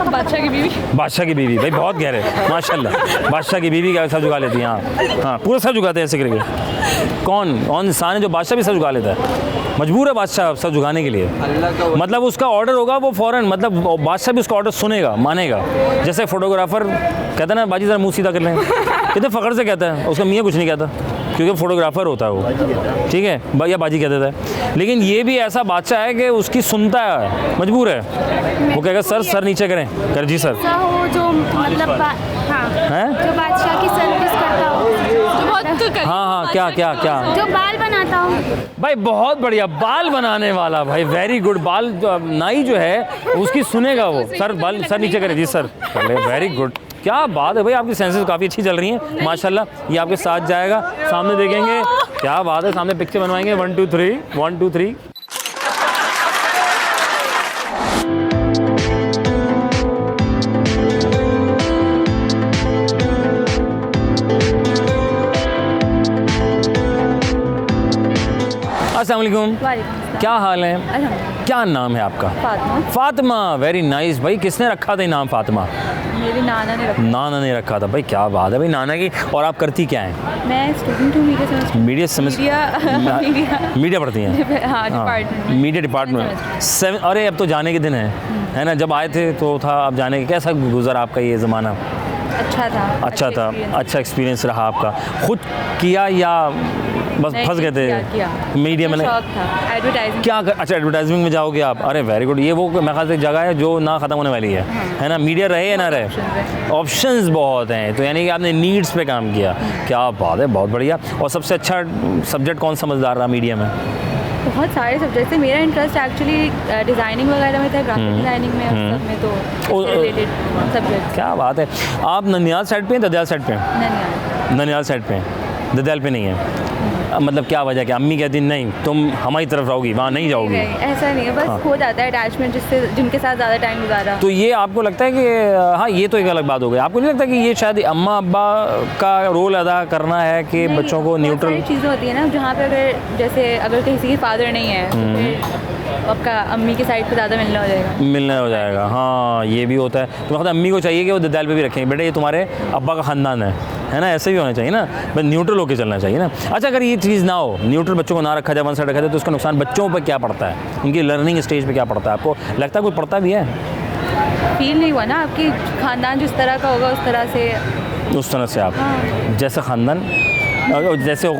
बादशाह की बीवी। बादशाह की बीवी, भाई बहुत गहरे, माशाल्लाह। बादशाह की बीवी का सर झुका लेती है। हाँ हाँ, पूरा सर झुकाते हैं ऐसे करके। कौन इंसान है जो बादशाह भी सर झुका लेता है? मजबूर है बादशाह सर झुकाने के लिए, मतलब उसका ऑर्डर होगा वो फ़ौरन, मतलब बादशाह भी उसका ऑर्डर सुनेगा, मानेगा। जैसे फोटोग्राफर कहता है ना, बाजी ज़रा मुँह सीधा कर लें, कितने फ़ख्र से कहता है, उसका मियाँ कुछ नहीं कहता क्योंकि फोटोग्राफर होता है वो, ठीक है, भैया बाजी कह देता है। लेकिन ये भी ऐसा बादशाह है कि उसकी सुनता है, मजबूर है। वो कहेगा सर नीचे करें, कर जी सर। हो जो मतलब जो बादशाह की सर्विस करता हो, जो बहुत हाँ क्या जो बाल बनाता हो। भाई बहुत बढ़िया, बाल बनाने वाला, भाई वेरी गुड। बाल नाई जो है उसकी सुनेगा वो, सर नीचे करें जी सर, वेरी गुड। क्या बात है भाई, आपकी सेंसेस काफ़ी अच्छी चल रही हैं माशाल्लाह। ये आपके साथ जाएगा, सामने देखेंगे, क्या बात है, सामने पिक्चर बनवाएंगे। 1 2 3 1 2 3। अस्सलाम वालेकुम, वालेकुम क्या हाल है? अल्हम्दुलिल्लाह। क्या नाम है आपका? फातिमा। फातिमा, वेरी नाइस भाई। किसने रखा था ये नाम फातिमा? मेरी नाना ने रखा। नाना ने रखा था भाई, क्या बात है भाई नाना की। और आप करती क्या हैं? मैं स्टूडेंट हूँ मीडिया सेमेस्टर। मीडिया मीडिया पढ़ती हैं? हाँ, डिपार्टमेंट में। Media department 7। अरे अब तो जाने के दिन है ना? जब आए थे तो था, अब जाने के। कैसा गुजरा आपका ये ज़माना? अच्छा था। अच्छा था, experience। अच्छा एक्सपीरियंस रहा आपका। खुद किया या बस नहीं, फंस गए थे किया। मीडिया में? शौक था एडवर्टाइजिंग। क्या अच्छा एडवर्टाइजमेंट में जाओगे आप? अरे वेरी गुड। ये वो मेरे ख्याल से एक जगह है जो ना ख़त्म होने वाली है ना? मीडिया रहे या ना रहे, ऑप्शंस बहुत हैं। तो यानी कि आपने नीड्स पे काम किया। क्या बात है, बहुत बढ़िया। और सबसे अच्छा सब्जेक्ट कौन समझदार रहा मीडिया में? बहुत सारे सब्जेक्ट थे। मेरा इंटरेस्ट एक्चुअली डिज़ाइनिंग वगैरह में था, ग्राफिक डिज़ाइनिंग में, सब में। तो रिलेटेड सब्जेक्ट। क्या बात है। आप ननियाल साइड पे हैं, ददयाल साइड पे हैं? नहीं ननियाल साइड पे हैं, ददयाल पे नहीं है। मतलब क्या वजह? कि अम्मी कहती नहीं तुम हमारी तरफ रहोगी, वहाँ नहीं जाओगी? ऐसा नहीं है, बस हो जाता है अटैचमेंट जिनके साथ ज़्यादा टाइम गुजारा। तो ये आपको लगता है कि हाँ, ये तो एक अलग बात हो गई। आपको नहीं लगता कि ये शायद अम्मा अब्बा का रोल अदा करना है कि बच्चों को न्यूट्रल चीज़ें होती है ना, जहाँ पे अगर किसी के फादर नहीं है तो फिर आपका अम्मी की साइड पे ज़्यादा मिलना हो जाएगा। हाँ, ये भी होता है। तो मतलब अम्मी को चाहिए कि वो ददयाल पे भी रखें, बेटा ये तुम्हारे अब्बा का ख़ानदान है ना? ऐसे भी होना चाहिए ना, बस न्यूट्रल होकर चलना चाहिए ना। अच्छा, अगर ये चीज़ ना हो, न्यूट्रल बच्चों को ना रखा जाए, वन साइड रखा जाए, तो उसका नुकसान बच्चों पर क्या पड़ता है? उनकी लर्निंग स्टेज पे क्या पड़ता है? आपको लगता है कोई पड़ता भी है? फील नहीं हुआ ना आपकी खानदान जिस तरह का होगा उस तरह से आप जैसा ख़ानदान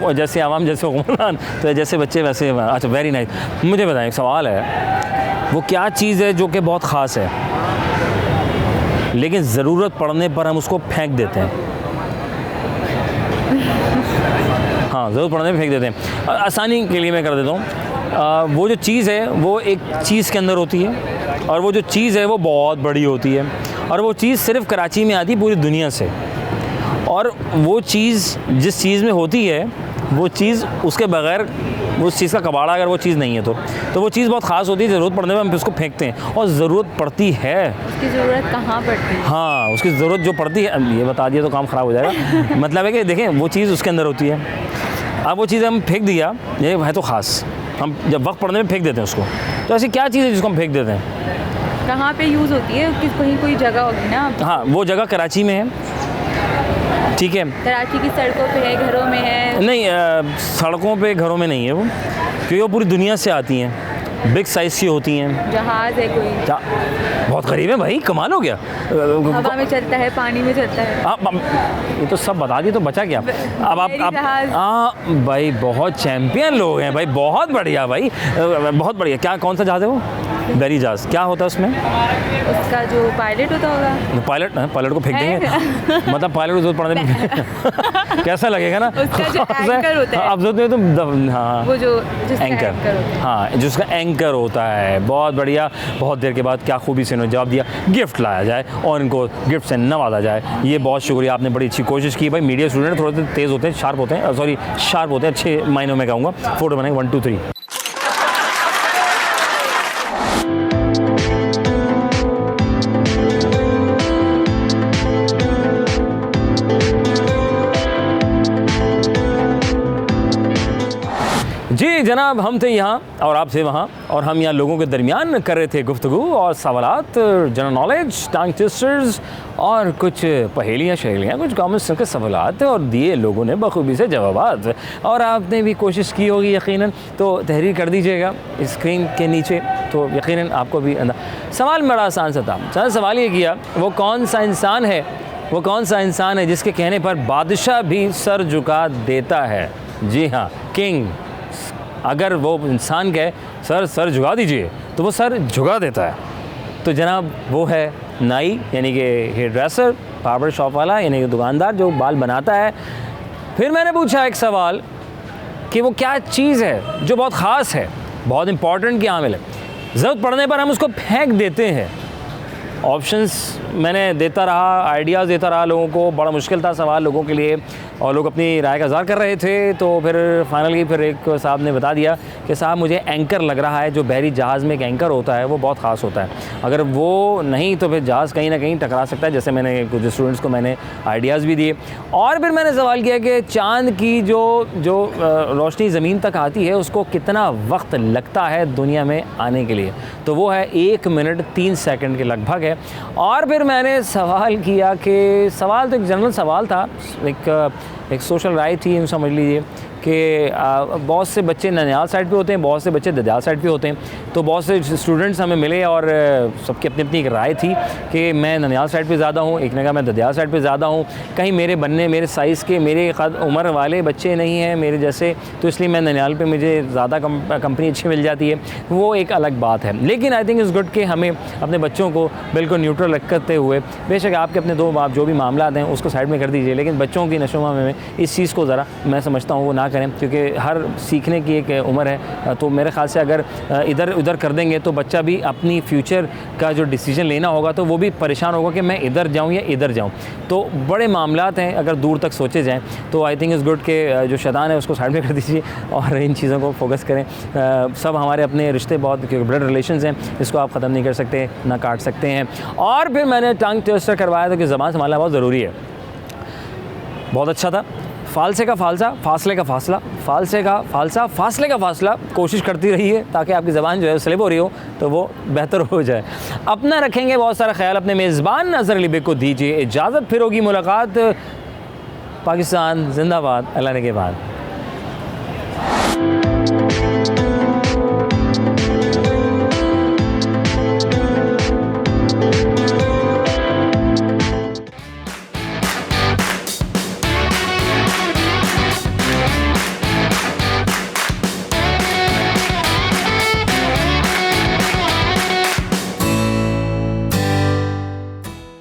जैसे आवाम जैसे हुक्मरान, तो जैसे बच्चे वैसे। अच्छा, वेरी नाइस। मुझे बताएं, एक सवाल है, वो क्या चीज़ है जो कि बहुत ख़ास है लेकिन ज़रूरत पड़ने पर हम उसको फेंक देते हैं? हाँ, ज़रूरत पड़ने पर फेंक देते हैं। आसानी के लिए मैं कर देता हूँ। वो जो चीज़ है वो एक चीज़ के अंदर होती है, और वो जो चीज़ है वो बहुत बड़ी होती है, और वो चीज़ सिर्फ़ कराची में आती है पूरी दुनिया से। और वो चीज़ जिस चीज़ में होती है वो चीज़ उसके बगैर, उस चीज़ का कबाड़ा अगर वो चीज़ नहीं है तो वो चीज़ बहुत ख़ास होती है। ज़रूरत पड़ने पर हम उसको फेंकते हैं, और ज़रूरत पड़ती है। उसकी ज़रूरत कहाँ पड़ती है? हाँ, उसकी ज़रूरत जो पड़ती है, ये बता दिया तो काम ख़राब हो जाएगा। मतलब है कि देखें, वो चीज़ उसके अंदर होती है। अब वो चीज़ हम फेंक दिया, ये है तो ख़ास, हम जब वक्त पड़ने में फेंक देते हैं उसको। तो ऐसी क्या चीज़ है जिसको हम फेंक देते हैं? कहाँ पे यूज़ होती है? कहीं कोई जगह होगी ना। हाँ, वो जगह कराची में है, ठीक है? कराची की सड़कों पे है, घरों में है? नहीं, सड़कों पे घरों में नहीं है वो, क्योंकि वो पूरी दुनिया से आती हैं, बिग साइज़ की होती हैं। जहाज़ है कोई? क्या बहुत करीब है भाई, कमाल हो गया। हवा में चलता है, पानी में चलता है? आप ये तो सब बता दिए, तो बचा क्या? अब आप हाँ भाई, बहुत चैम्पियन लोग हैं भाई, बहुत बढ़िया भाई, बहुत बढ़िया। क्या, कौन सा जहाज़ है वो? बैरी जहाज़। क्या होता है उसमें? उसका जो पायलट होता होगा। पायलट को फेंक देंगे? मतलब पायलट को जरूरत पड़ने में कैसा लगेगा ना? उसका जो एंकर होता है। अब जरूरत नहीं तो हाँ, वो जो एंकर होता है। हाँ, जिसका एंकर होता है। बहुत बढ़िया। बहुत देर के बाद क्या खूबी से उन्होंने जवाब दिया, गिफ्ट लाया जाए और इनको गिफ्ट से नवाजा जाए। ये बहुत शुक्रिया, आपने बड़ी अच्छी कोशिश की भाई। मीडिया स्टूडेंट थोड़े तेज़ होते हैं, शार्प होते हैं, सॉरी शार्प होते हैं, अच्छे मायनों में कहूँगा। फोटो बनाएंगे 1 2 3। जी जनाब, हम थे यहाँ और आप थे वहाँ, और हम यहाँ लोगों के दरमियान कर रहे थे गुफ्तगू और सवालात, जनरल नॉलेज, टंग ट्विस्टर्स और कुछ पहेलियाँ शहेलियाँ, कुछ कॉमन सेंस के सवालात, और दिए लोगों ने बखूबी से जवाबात। और आपने भी कोशिश की होगी यकीनन, तो तहरीर कर दीजिएगा स्क्रीन के नीचे, तो यकीनन आपको भी सवाल बड़ा आसान सा था। सवाल ये किया, वो कौन सा इंसान है जिसके कहने पर बादशाह भी सर झुका देता है? जी हाँ, किंग। अगर वो इंसान कहे सर झुका दीजिए तो वो सर झुका देता है। तो जनाब वो है नाई, यानी कि हेयर ड्रेसर, बार्बर शॉप वाला, यानी कि दुकानदार जो बाल बनाता है। फिर मैंने पूछा एक सवाल कि वो क्या चीज़ है जो बहुत ख़ास है, बहुत इंपॉर्टेंट की आमिल है, ज़रूरत पड़ने पर हम उसको फेंक देते हैं। ऑप्शंस मैंने देता रहा, आइडियाज़ देता रहा लोगों को, बड़ा मुश्किल था सवाल लोगों के लिए और लोग अपनी राय का इज़हार कर रहे थे। तो फिर फाइनली फिर एक साहब ने बता दिया कि साहब मुझे एंकर लग रहा है, जो बहरी जहाज़ में एक एंकर होता है वो बहुत ख़ास होता है, अगर वो नहीं तो फिर जहाज़ कहीं ना कहीं टकरा सकता है। जैसे मैंने कुछ स्टूडेंट्स को मैंने आइडियाज़ भी दिए और फिर मैंने सवाल किया कि चाँद की जो रोशनी ज़मीन तक आती है उसको कितना वक्त लगता है दुनिया में आने के लिए, तो वो है 1 मिनट 3 सेकंड के लगभग है। और फिर मैंने सवाल किया कि सवाल तो एक जनरल सवाल था, एक सोशल राय थी, यूँ समझ लीजिए कि बहुत से बच्चे ननिहाल साइड पे होते हैं, बहुत से बच्चे ददयाल साइड पे होते हैं। तो बहुत से स्टूडेंट्स हमें मिले और सबकी अपनी अपनी एक राय थी कि मैं ननिहाल साइड पे ज़्यादा हूँ, एक ने कहा मैं ददयाल साइड पे ज़्यादा हूँ, कहीं मेरे साइज़ के मेरे उम्र वाले बच्चे नहीं हैं मेरे जैसे, तो इसलिए मैं ननिहाल पे मुझे ज़्यादा कंपनी अच्छी मिल जाती है, वो एक अलग बात है। लेकिन आई थिंक इज़ गुड कि हमें अपने बच्चों को बिल्कुल न्यूट्रल रखते हुए, बेशक आपके अपने दो आप जो भी मामला हैं उसको साइड में कर दीजिए, लेकिन बच्चों की नशोमा में इस चीज़ को ज़रा मैं समझता हूँ वो ना करें, क्योंकि हर सीखने की एक उम्र है। तो मेरे ख़्याल से अगर इधर उधर कर देंगे तो बच्चा भी अपनी फ्यूचर का जो डिसीजन लेना होगा तो वो भी परेशान होगा कि मैं इधर जाऊँ या इधर जाऊँ। तो बड़े मामलात हैं अगर दूर तक सोचे जाएँ, तो आई थिंक इज़ गुड कि जो शैतान है उसको साइड में कर दीजिए और इन चीज़ों को फोकस करें। सब हमारे अपने रिश्ते बहुत ब्लड रिलेशंस हैं, इसको आप ख़त्म नहीं कर सकते, ना काट सकते हैं। और फिर मैंने टंग टेस्टर करवाया था कि ज़बान संभालना बहुत ज़रूरी है। बहुत अच्छा था। फालसे का फालसा, फासले का फासला, फालसे का फालसा, फासले का फासला, कोशिश करती रहिए ताकि आपकी ज़बान जो है स्लिप हो रही हो तो वो बेहतर हो जाए। अपना रखेंगे बहुत सारा ख्याल, अपने मेज़बान अज़हर अली बेग को दीजिए इजाज़त, फिर होगी मुलाकात। पाकिस्तान जिंदाबाद, अल्लाह ने के बाद।